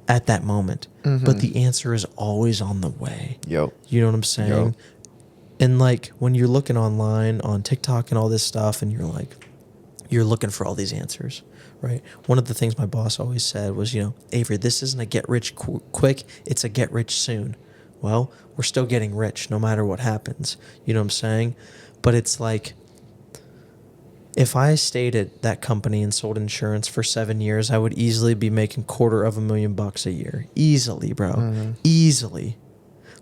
at that moment, but the answer is always on the way. Yep. You know what I'm saying? Yep. And like when you're looking online on TikTok and all this stuff, and you're looking for all these answers, right? One of the things my boss always said was, Avery, this isn't a get rich quick, it's a get rich soon. Well, we're still getting rich no matter what happens. You know what I'm saying? But it's like, if I stayed at that company and sold insurance for 7 years, I would easily be making $250,000 a year. Easily, bro. Easily.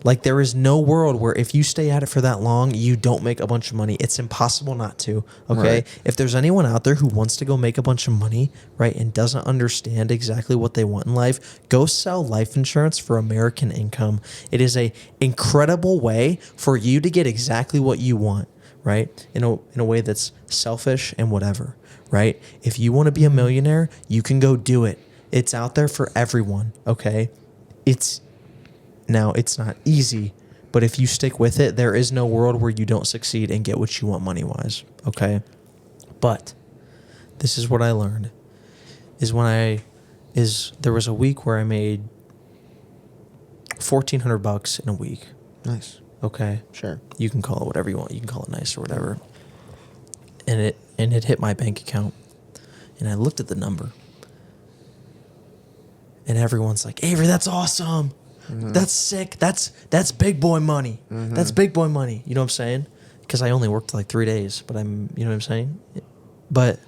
Like, there is no world where if you stay at it for that long, you don't make a bunch of money. It's impossible not to, okay? Right. If there's anyone out there who wants to go make a bunch of money, right, and doesn't understand exactly what they want in life, go sell life insurance for American income. It is a incredible way for you to get exactly what you want, right, in a way that's selfish and whatever, right? If you want to be a millionaire, you can go do it. It's out there for everyone, okay? Now, it's not easy, but if you stick with it, there is no world where you don't succeed and get what you want money-wise, okay? But this is what I learned, there was a week where I made $1,400 in a week. Nice. Okay? Sure. You can call it whatever you want. You can call it nice or whatever. And it hit my bank account. And I looked at the number. And everyone's like, Avery, that's awesome. That's sick. That's big boy money. That's big boy money. You know what I'm saying? Because I only worked like 3 days, but you know what I'm saying? But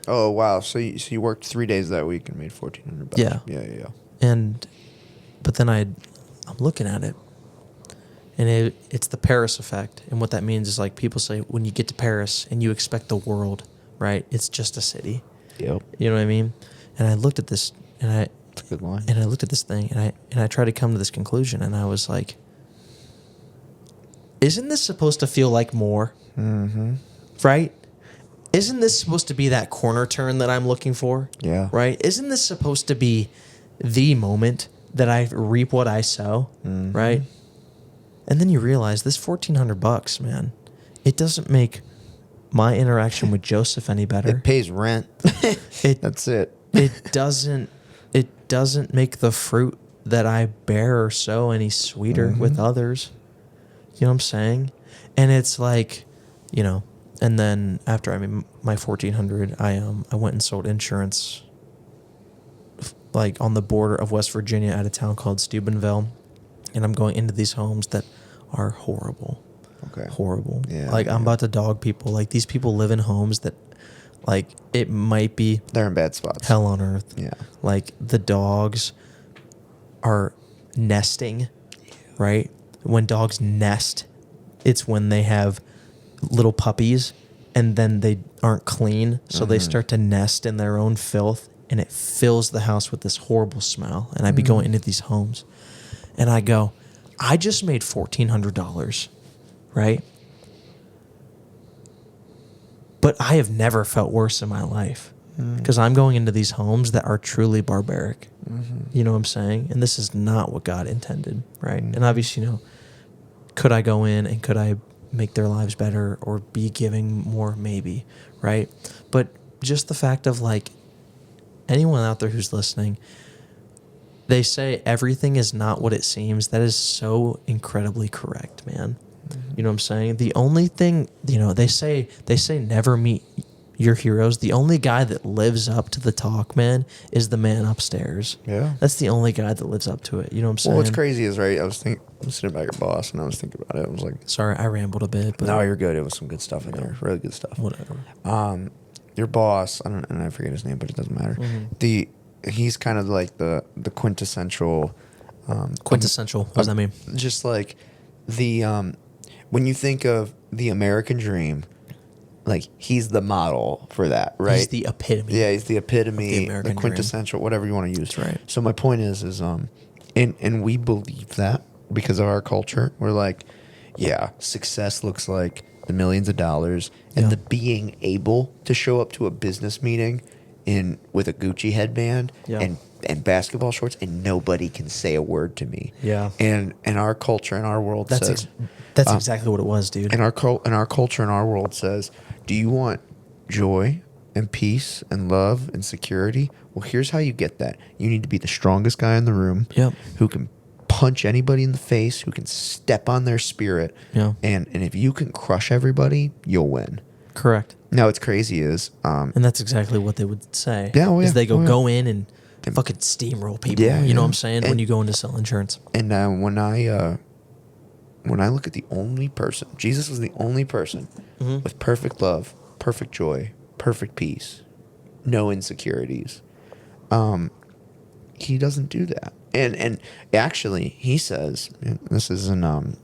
Oh wow! So you worked 3 days that week and made $1,400. Yeah. Yeah. But then I'm looking at it, and it's the Paris effect. And what that means is like people say when you get to Paris and you expect the world, right? It's just a city. Yep. You know what I mean? And I looked at this, and That's a good line. And I looked at this thing, and I tried to come to this conclusion, and I was like, isn't this supposed to feel like more? Mm-hmm. Right? Isn't this supposed to be that corner turn that I'm looking for? Yeah. Right? Isn't this supposed to be the moment that I reap what I sow? Mm-hmm. Right? And then you realize this $1,400, man, it doesn't make my interaction with Joseph any better. It pays rent. That's it. It doesn't make the fruit that I bear or sow any sweeter with others. You know what I'm saying? And it's like, you know, and then after I made my $1,400, I went and sold insurance like on the border of West Virginia at a town called Steubenville. And I'm going into these homes that are horrible. Okay. Horrible. Yeah. Like I'm about to dog people. Like these people live in homes that like it might be They're in bad spots. hell on earth. Yeah. Like the dogs are nesting, right? When dogs nest, it's when they have little puppies and then they aren't clean. So they start to nest in their own filth and it fills the house with this horrible smell. And I'd be going into these homes and I go, I just made $1,400, right? But I have never felt worse in my life because I'm going into these homes that are truly barbaric. You know what I'm saying? And this is not what God intended, right? And obviously, you know, could I go in and could I make their lives better or be giving more? Maybe, right? But just the fact of like anyone out there who's listening, they say everything is not what it seems. That is so incredibly correct, man. You know what I'm saying? The only thing, you know, they say never meet your heroes. The only guy that lives up to the talk, man, is the man upstairs. Yeah. That's the only guy that lives up to it. You know what I'm saying? Well, what's crazy is, right, I was sitting about your boss, and I was thinking about it. I was like, Sorry, I rambled a bit. But no, you're good. It was some good stuff in there. Really good stuff. whatever. Your boss, I forget his name, but it doesn't matter. He's kind of like the quintessential. Quintessential. What does that mean? Just like the when you think of the American dream, like he's the model for that, right? He's the epitome. Yeah, he's the epitome, the American the quintessential, whatever you want to use. That's right. So my point is and we believe that because of our culture. We're like, yeah, success looks like the millions of dollars and the being able to show up to a business meeting with a Gucci headband and basketball shorts and nobody can say a word to me. Yeah. And our culture and our world says that's exactly what it was, dude. and our culture and our world says, do you want joy and peace and love and security? Well, here's how you get that. You need to be the strongest guy in the room who can punch anybody in the face, who can step on their spirit. Yeah. And if you can crush everybody, you'll win. Correct. Now, what's crazy is... and that's exactly what they would say. Yeah, oh, yeah. Is they go, Oh, yeah. go in and fucking steamroll people. Yeah, you know yeah. what I'm saying? When you go in to sell insurance. And when I look at the only person, Jesus was the only person with perfect love, perfect joy, perfect peace, no insecurities. He doesn't do that. And actually, he says, and this is in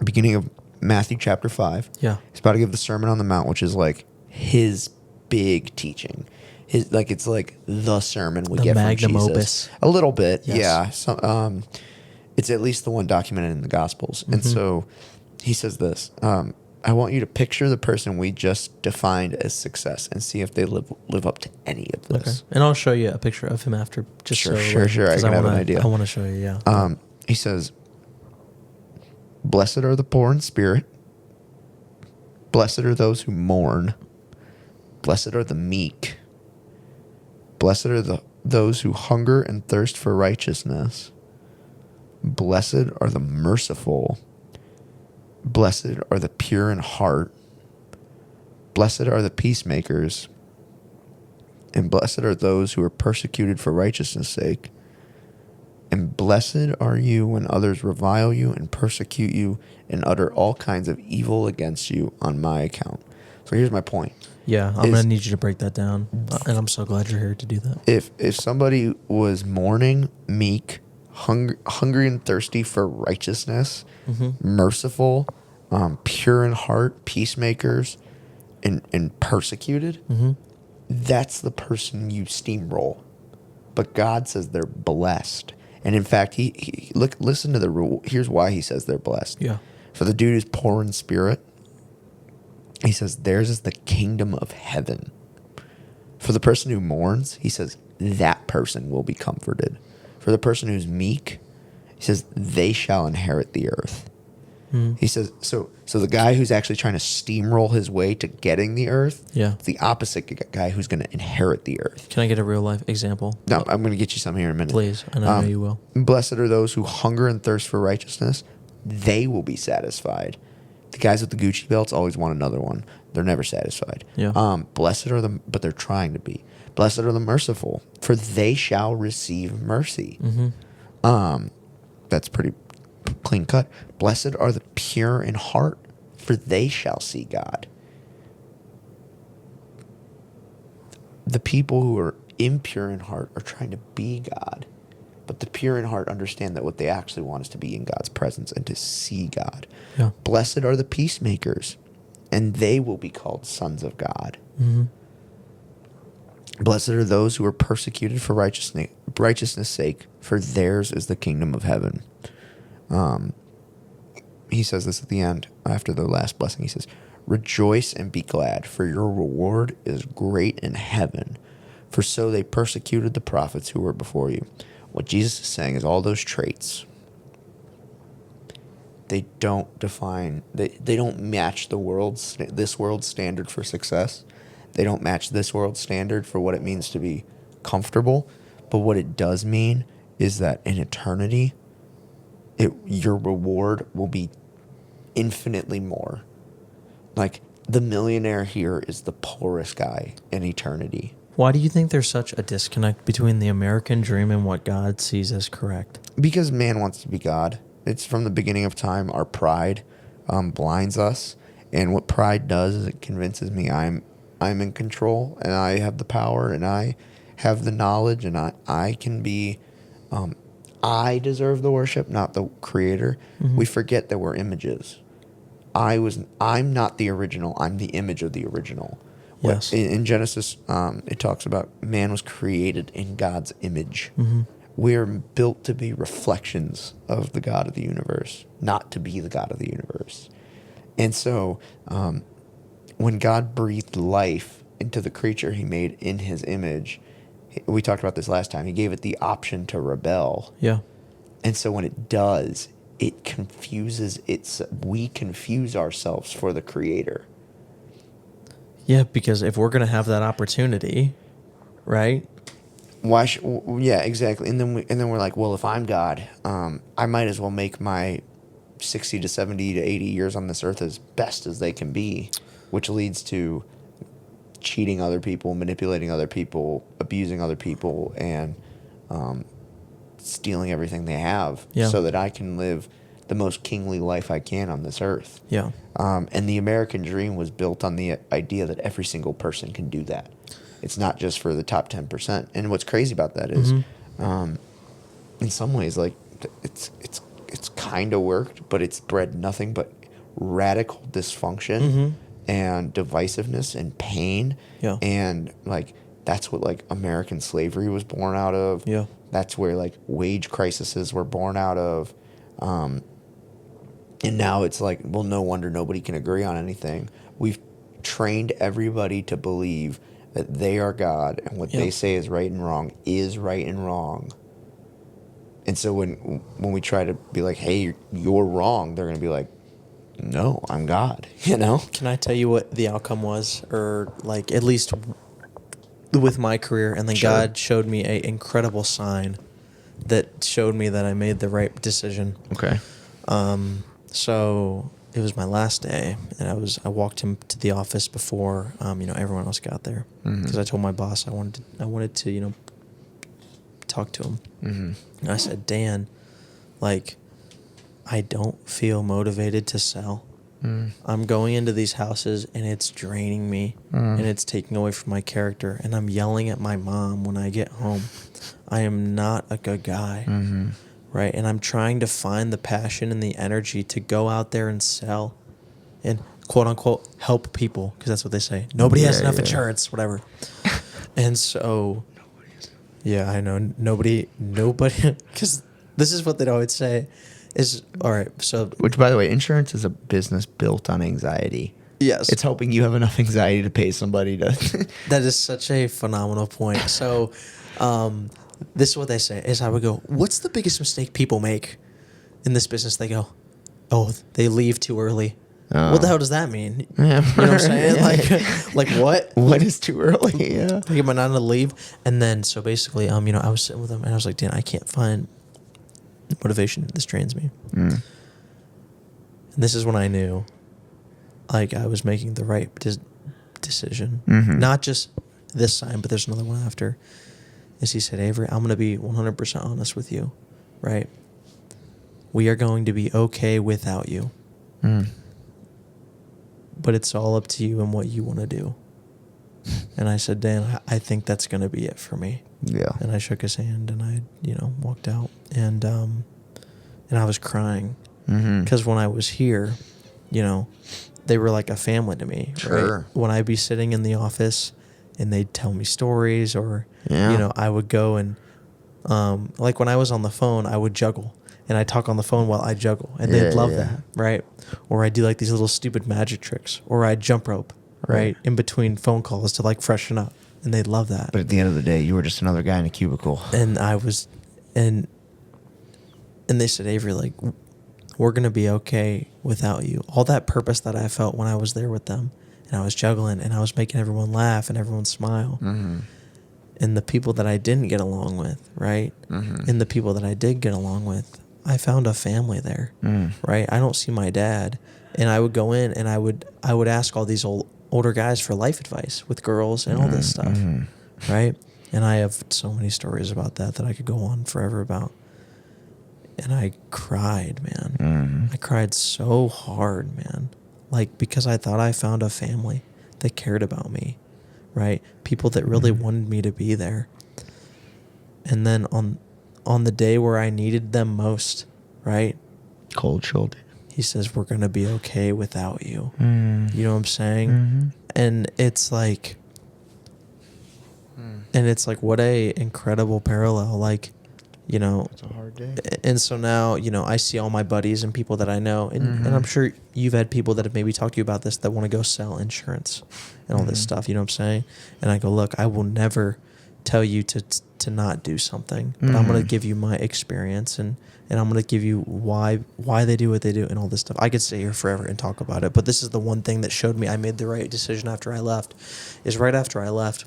beginning of Matthew chapter 5. Yeah. He's about to give the Sermon on the Mount, which is like his big teaching. It's like the sermon we The get magnum from Jesus. opus. A little bit, Yes. yeah. So, it's at least the one documented in the Gospels. And so he says this, I want you to picture the person we just defined as success and see if they live up to any of this. Okay. And I'll show you a picture of him after. Just Sure. I can have an idea. I want to show you, yeah. He says, blessed are the poor in spirit. Blessed are those who mourn. Blessed are the meek. Blessed are those who hunger and thirst for righteousness. Blessed are the merciful. Blessed are the pure in heart. Blessed are the peacemakers. And blessed are those who are persecuted for righteousness' sake. And blessed are you when others revile you and persecute you and utter all kinds of evil against you on my account. So here's my point. Yeah, I'm going to need you to break that down. And I'm so glad you're here to do that. If somebody was mourning, meek, hungry and thirsty for righteousness, merciful, pure in heart, peacemakers, and persecuted, that's the person you steamroll. But God says they're blessed. And in fact, listen to the rule. Here's why he says they're blessed. Yeah. For the dude who's poor in spirit, he says theirs is the kingdom of heaven. For the person who mourns, he says that person will be comforted. For the person who's meek, he says they shall inherit the earth. He says, so the guy who's actually trying to steamroll his way to getting the earth, it's the opposite guy who's going to inherit the earth. Can I get a real life example? No, I'm going to get you some here in a minute. Please, and I know you will. Blessed are those who hunger and thirst for righteousness. They will be satisfied. The guys with the Gucci belts always want another one. They're never satisfied. Yeah. Blessed are the, but they're trying to be. Blessed are the merciful, for they shall receive mercy. That's pretty clean cut. Blessed are the pure in heart, for they shall see God. The people who are impure in heart are trying to be God, but the pure in heart understand that what they actually want is to be in God's presence and to see God. Yeah. Blessed are the peacemakers, and they will be called sons of God. Blessed are those who are persecuted for righteousness' sake, for theirs is the kingdom of heaven. He says this at the end, after the last blessing. He says, rejoice and be glad, for your reward is great in heaven. For so they persecuted the prophets who were before you. What Jesus is saying is all those traits, they don't define, they don't match this world's standard for success. They don't match this world's standard for what it means to be comfortable. But what it does mean is that in eternity, your reward will be infinitely more. Like, the millionaire here is the poorest guy in eternity. Why do you think there's such a disconnect between the American dream and what God sees as correct? Because man wants to be God. It's from the beginning of time. Our pride blinds us. And what pride does is it convinces me I'm in control and I have the power and I have the knowledge and I can be... I deserve the worship, not the creator. We forget that we're images. I'm not the original. I'm the image of the original. Yes. In Genesis, it talks about man was created in God's image. We're built to be reflections of the God of the universe, not to be the God of the universe. And so when God breathed life into the creature he made in his image, we talked about this last time, he gave it the option to rebel. Yeah. And so when it does, it confuses we confuse ourselves for the creator. Yeah, because if we're going to have that opportunity, right? Yeah, exactly. And then we're like, well, if I'm God, I might as well make my 60 to 70 to 80 years on this earth as best as they can be, which leads to cheating other people, manipulating other people, abusing other people, and stealing everything they have so that I can live the most kingly life I can on this earth. Yeah. And the American dream was built on the idea that every single person can do that. It's not just for the top 10%. And what's crazy about that is, in some ways, like it's kind of worked, but it's bred nothing but radical dysfunction and divisiveness and pain. Yeah. And like that's what like American slavery was born out of. Yeah. That's where like wage crises were born out of. And now it's like, well, no wonder nobody can agree on anything. We've trained everybody to believe that they are God and what they say is right and wrong is right and wrong. And so when we try to be like, hey, you're wrong, they're going to be like, no, I'm God, you know? Can I tell you what the outcome was? Or like at least with my career, and then God showed me an incredible sign that showed me that I made the right decision. Okay. So it was my last day, and I walked him to the office before everyone else got there, because I told my boss I wanted to talk to him. And I said, Dan, like, I don't feel motivated to sell. I'm going into these houses and it's draining me and it's taking away from my character, and I'm yelling at my mom when I get home. I am not a good guy. Right? And I'm trying to find the passion and the energy to go out there and sell and quote unquote help people, because that's what they say. Nobody has enough insurance, whatever. And so, yeah, I know nobody, because this is what they'd always say is, all right, so. Which, by the way, insurance is a business built on anxiety. Yes. It's helping you have enough anxiety to pay somebody to. That is such a phenomenal point. So, this is what they say is, I would go, what's the biggest mistake people make in this business? They go, oh, they leave too early. Oh. What the hell does that mean? Yeah. You know what I'm saying? Like what? What is too early? Yeah. Like, am I not to leave? And then, so basically, I was sitting with him and I was like, Dan, I can't find motivation. This drains me. And this is when I knew, like, I was making the right decision. Not just this time, but there's another one after. Is he said, Avery, I'm going to be 100% honest with you, right? We are going to be okay without you. But it's all up to you and what you want to do. And I said, Dan, I think that's going to be it for me. Yeah. And I shook his hand and I, walked out. And I was crying. Because when I was here, they were like a family to me. Sure. Right? When I'd be sitting in the office and they'd tell me stories, or, I would go and, like when I was on the phone, I would juggle. And I talk on the phone while I juggle. And they'd love that, right? Or I'd do like these little stupid magic tricks. Or I'd jump rope, right? In between phone calls to like freshen up. And they'd love that. But at the end of the day, you were just another guy in a cubicle. And I was, and they said, Avery, like, we're going to be okay without you. All that purpose that I felt when I was there with them, and I was juggling, and I was making everyone laugh and everyone smile. And the people that I didn't get along with, right? And the people that I did get along with, I found a family there, right? I don't see my dad. And I would go in and I would ask all these older guys for life advice with girls and all this stuff, right? And I have so many stories about that I could go on forever about. And I cried, man. I cried so hard, man. Like, because I thought I found a family that cared about me, right? People that really wanted me to be there. And then on the day where I needed them most, right? Cold shoulder. He says, we're going to be okay without you. You know what I'm saying? And it's like, what a incredible parallel. Like, It's a hard day. And so now, I see all my buddies and people that I know, and I'm sure you've had people that have maybe talked to you about this that want to go sell insurance and all this stuff, you know what I'm saying? And I go, look, I will never tell you to not do something, but I'm going to give you my experience and I'm going to give you why they do what they do and all this stuff. I could stay here forever and talk about it, but this is the one thing that showed me I made the right decision after I left. Is right after I left,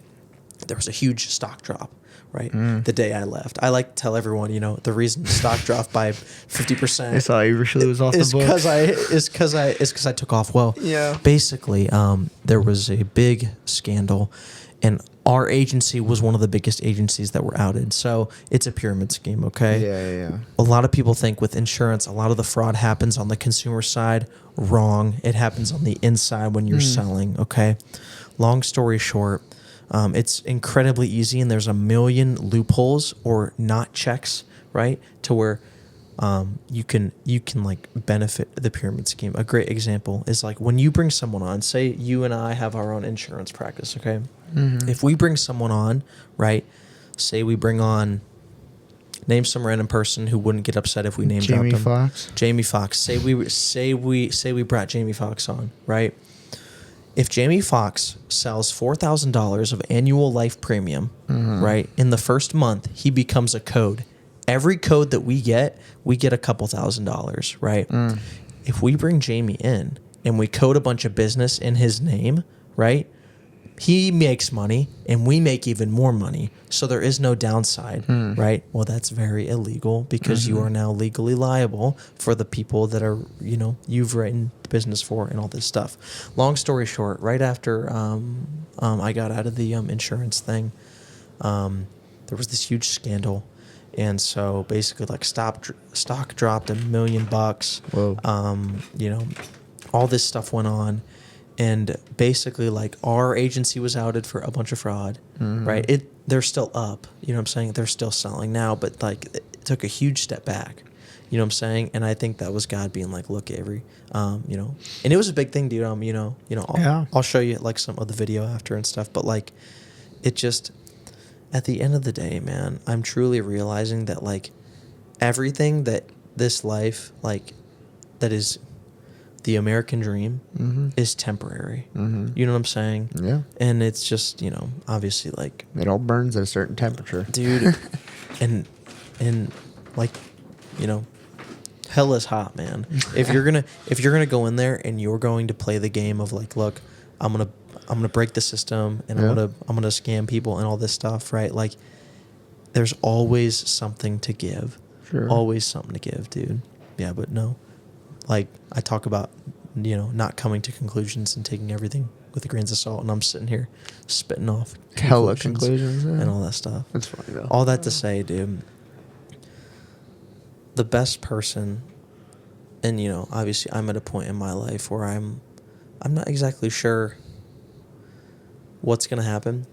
there was a huge stock drop. Right, the day I left, I like to tell everyone, the reason the stock dropped by 50%. I saw you really was off the book. Because I took off. Well, Yeah. Basically, there was a big scandal, and our agency was one of the biggest agencies that were outed. So it's a pyramid scheme. Okay. Yeah. A lot of people think with insurance, a lot of the fraud happens on the consumer side. Wrong. It happens on the inside when you're selling. Okay. Long story short. It's incredibly easy, and there's a million loopholes or not checks, right? To where you can like benefit the pyramid scheme. A great example is like when you bring someone on. Say you and I have our own insurance practice, okay? If we bring someone on, right? Say we bring on, name some random person who wouldn't get upset if we name dropped them. Jamie Foxx. Say we brought Jamie Foxx on, right? If Jamie Foxx sells $4,000 of annual life premium, right, in the first month, he becomes a code. Every code that we get a couple $1,000s, right? If we bring Jamie in and we code a bunch of business in his name, right, he makes money and we make even more money. So there is no downside, right? Well, that's very illegal because you are now legally liable for the people that are, you've written the business for and all this stuff. Long story short, right after I got out of the insurance thing, there was this huge scandal. And so basically like stock dropped $1 million. Whoa. All this stuff went on. And basically, like, our agency was outed for a bunch of fraud, right? They're still up, you know what I'm saying? They're still selling now, but, like, it took a huge step back, you know what I'm saying? And I think that was God being like, look, Avery, and it was a big thing, dude. I'll show you, like, some of the video after and stuff, but, like, it just, at the end of the day, man, I'm truly realizing that, like, everything that this life, like, that is the American dream is temporary. You know what I'm saying? Yeah. And it's just, obviously like It all burns at a certain temperature. dude, and like, hell is hot, man. If you're gonna go in there and you're going to play the game of like, look, I'm gonna break the system and I'm gonna scam people and all this stuff, right? Like, there's always something to give. Sure. Always something to give, dude. Yeah, but no. Like, I talk about, not coming to conclusions and taking everything with grains of salt, and I'm sitting here spitting off Hella conclusions and all that stuff. That's funny, though. All that to say, dude, the best person, and, obviously I'm at a point in my life where I'm not exactly sure what's going to happen,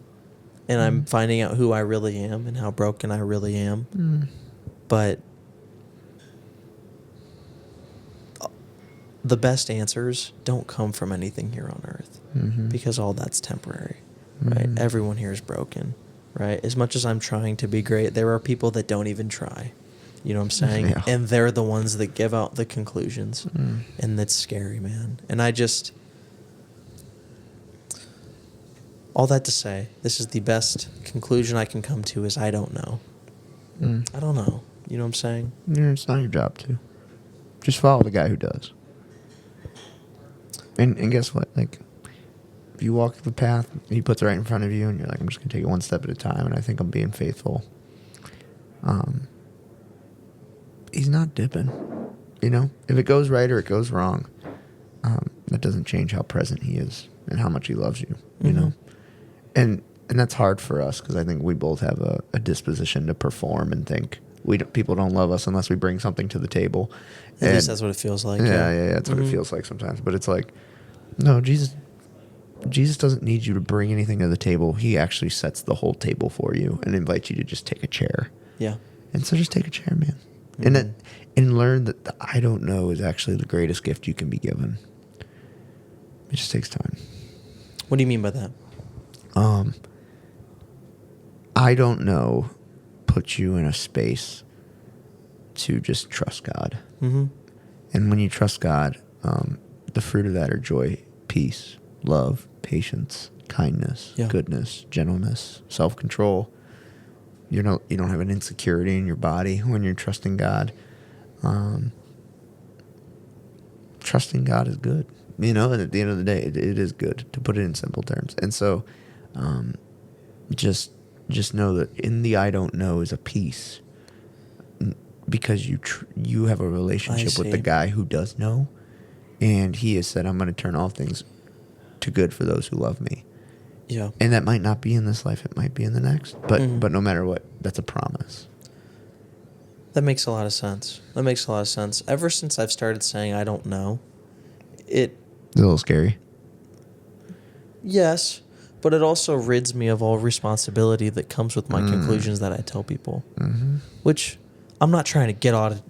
and I'm finding out who I really am and how broken I really am, but the best answers don't come from anything here on earth because all that's temporary, right? Everyone here is broken, right? As much as I'm trying to be great, there are people that don't even try. You know what I'm saying? Yeah. And they're the ones that give out the conclusions. And that's scary, man. And all that to say, this is the best conclusion I can come to is I don't know. I don't know. You know what I'm saying? Yeah, it's not your job to. Just follow the guy who does. And guess what? Like, if you walk the path, he puts it right in front of you, and you're like, I'm just going to take it one step at a time, and I think I'm being faithful. He's not dipping. If it goes right or it goes wrong, that doesn't change how present he is and how much he loves you, you know? And that's hard for us because I think we both have a disposition to perform and think people don't love us unless we bring something to the table. At least that's what it feels like. Yeah, that's what it feels like sometimes. But it's like, no, Jesus doesn't need you to bring anything to the table. He actually sets the whole table for you and invites you to just take a chair. Yeah. And so just take a chair, man. And learn that the I don't know is actually the greatest gift you can be given. It just takes time. What do you mean by that? I don't know puts you in a space to just trust God. And when you trust God, the fruit of that are joy, peace, love, patience, kindness, goodness, gentleness, self-control. You don't have an insecurity in your body when you're trusting God. Trusting God is good, and at the end of the day, it is good, to put it in simple terms. And so, just know that in the I don't know is a peace, because you have a relationship with the guy who does know, and he has said, I'm going to turn all things to good for those who love me. Yeah. And that might not be in this life, it might be in the next, but no matter what, that's a promise. That makes a lot of sense. Ever since I've started saying I don't know, it's a little scary. Yes, but it also rids me of all responsibility that comes with my conclusions that I tell people, which I'm not trying to get out of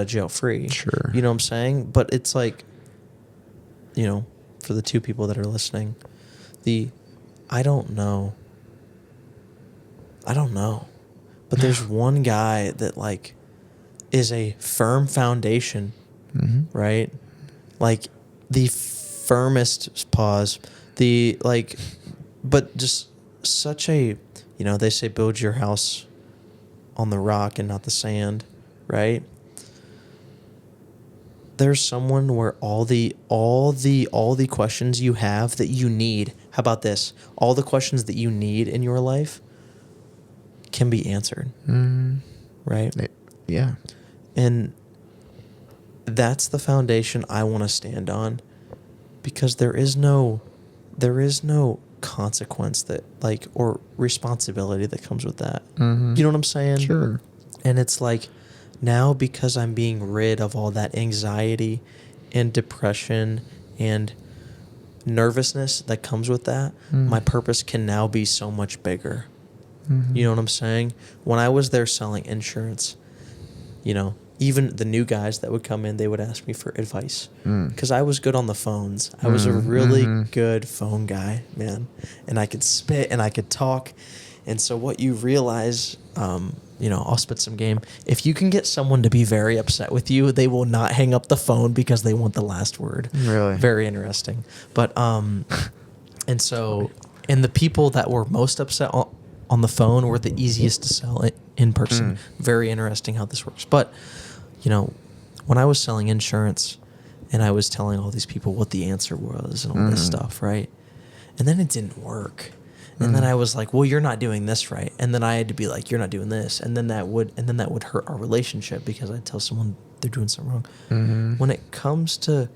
jail free. Sure. You know what I'm saying? But it's like, for the two people that are listening, I don't know. But there's one guy that, like, is a firm foundation, right? Like, the firmest pause. But just such a, they say build your house on the rock and not the sand, right? There's someone where all the questions you have that you need how about this? All the questions that you need in your life can be answered. Right? Yeah. And that's the foundation I want to stand on, because there is no consequence that like, or responsibility that comes with that. Mm-hmm. You know what I'm saying? Sure. And it's like, now because I'm being rid of all that anxiety and depression and nervousness that comes with that, my purpose can now be so much bigger. You know what I'm saying? When I was there selling insurance, you know, even the new guys that would come in, they would ask me for advice because I was good on the phones. I was a really good phone guy, man, and I could spit and I could talk. And so what you realize, you know, I'll spit some game. If you can get someone to be very upset with you, they will not hang up the phone because they want the last word. Really? Very interesting. But, and so, and the people that were most upset on the phone were the easiest to sell in person. Very interesting how this works. But, you know, when I was selling insurance and I was telling all these people what the answer was and all this stuff, right? And then it didn't work. And then I was like, well, you're not doing this right. And then I had to be like, you're not doing this. And then that would hurt our relationship because I'd tell someone they're doing something wrong. When it comes to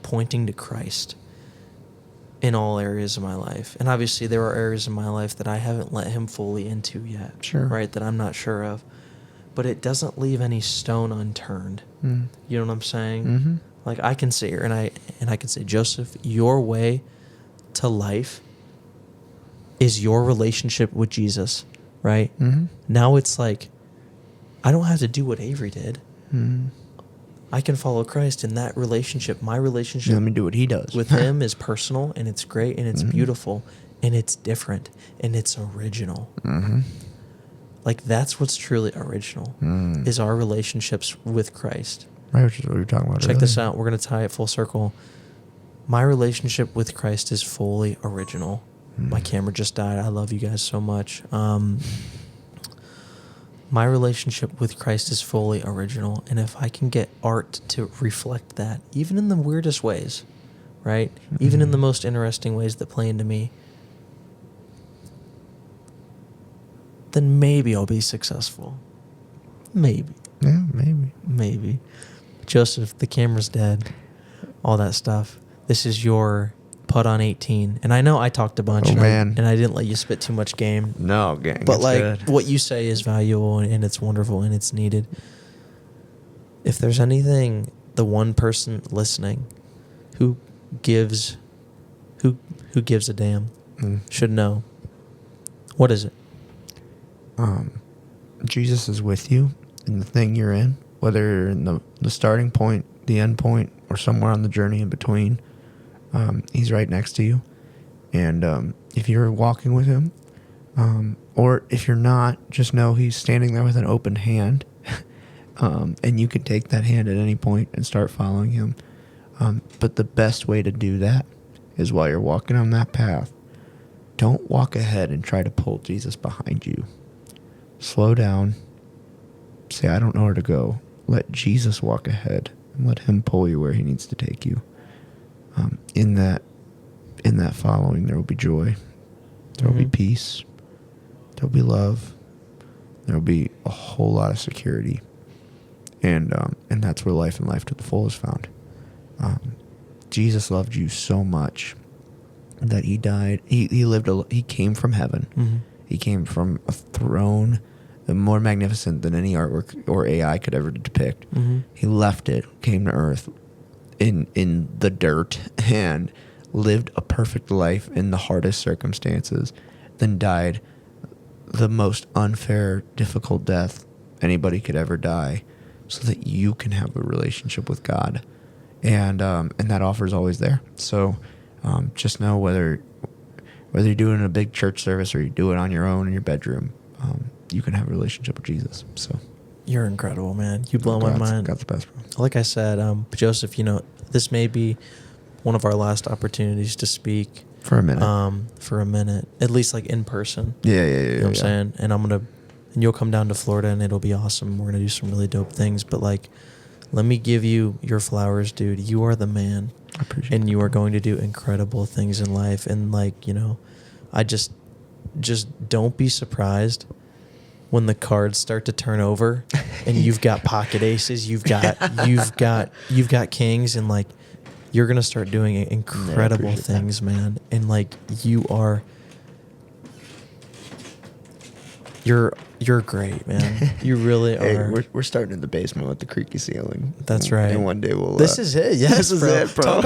pointing to Christ in all areas of my life, and obviously there are areas of my life that I haven't let him fully into yet. Sure. Right? That I'm not sure of. But it doesn't leave any stone unturned. You know what I'm saying? Like I can sit here and I can say, Joseph, your way to life is your relationship with Jesus, right? Now it's like, I don't have to do what Avery did. I can follow Christ in that relationship. My relationship Let me do what he does. with him is personal, and it's great, and it's beautiful, and it's different, and it's original. Like that's what's truly original is our relationships with Christ. Right, which is what we were talking about. Check this out. We're going to tie it full circle. My relationship with Christ is fully original. My camera just died. I love you guys so much. My relationship with Christ is fully original. And if I can get art to reflect that, even in the weirdest ways, right? Even in the most interesting ways that play into me, then maybe I'll be successful. Maybe. Yeah, maybe. Maybe. Joseph, the camera's dead. All that stuff. This is your putt on 18. And I know I talked a bunch, Oh, and man. I didn't let you spit too much game. No, gang. But it's like good. what you say is valuable and it's wonderful and it's needed. If there's anything, the one person listening who gives a damn should know, what is it? Jesus is with you in the thing you're in, whether you're in the starting point, the end point, or somewhere on the journey in between. He's right next to you. And if you're walking with him, or if you're not, just know he's standing there with an open hand. And you can take that hand at any point and start following him. But the best way to do that is while you're walking on that path, don't walk ahead and try to pull Jesus behind you. Slow down. Say, I don't know where to go. Let Jesus walk ahead and let him pull you where he needs to take you. In that following, there will be joy. There will be peace. There will be love. There will be a whole lot of security. And that's where life and life to the full is found. Jesus loved you so much that he died. He came from heaven. He came from a throne more magnificent than any artwork or AI could ever depict. He left it, came to earth in the dirt, and lived a perfect life in the hardest circumstances, then died the most unfair, difficult death anybody could ever die, so that you can have a relationship with God. And that offer is always there. So just know whether you're doing a big church service or you do it on your own in your bedroom, you can have a relationship with Jesus. So You're incredible, man. You blow my mind. God's the best, bro. Like I said, Joseph, this may be one of our last opportunities to speak For a minute. at least like in person. Yeah. You know what I'm saying? And you'll come down to Florida and it'll be awesome. We're going to do some really dope things. But like, let me give you your flowers, dude. You are the man. appreciate and you are going to do incredible things in life. And like, you know, I just don't be surprised when the cards start to turn over and you've got pocket aces, you've got kings, and like you're gonna start doing incredible things, man. And like you're great, man. You really are. Hey, we're starting in the basement with the creaky ceiling. That's right. And one day we'll. This is it. Yes, this is bro. it, bro.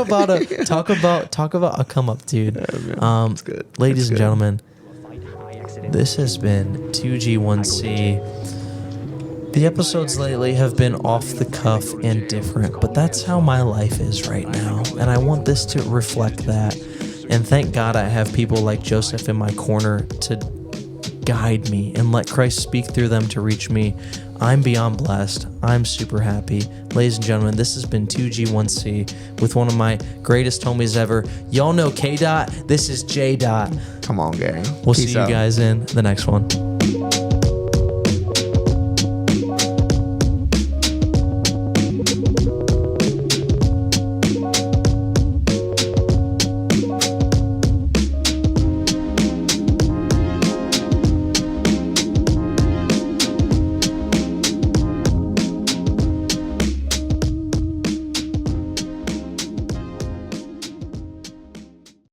Talk about a come up, dude. Yeah, man. It's good. Ladies It's and good. gentlemen, this has been 2G1C. The episodes lately have been off the cuff and different, but that's how my life is right now, and I want this to reflect that. And thank God I have people like Joseph in my corner to guide me and let Christ speak through them to reach me. I'm beyond blessed. I'm super happy. Ladies and gentlemen, this has been 2G1C with one of my greatest homies ever. Y'all know K. Dot. This is J. Dot. Come on, gang. We'll Peace see you out. guys in the next one.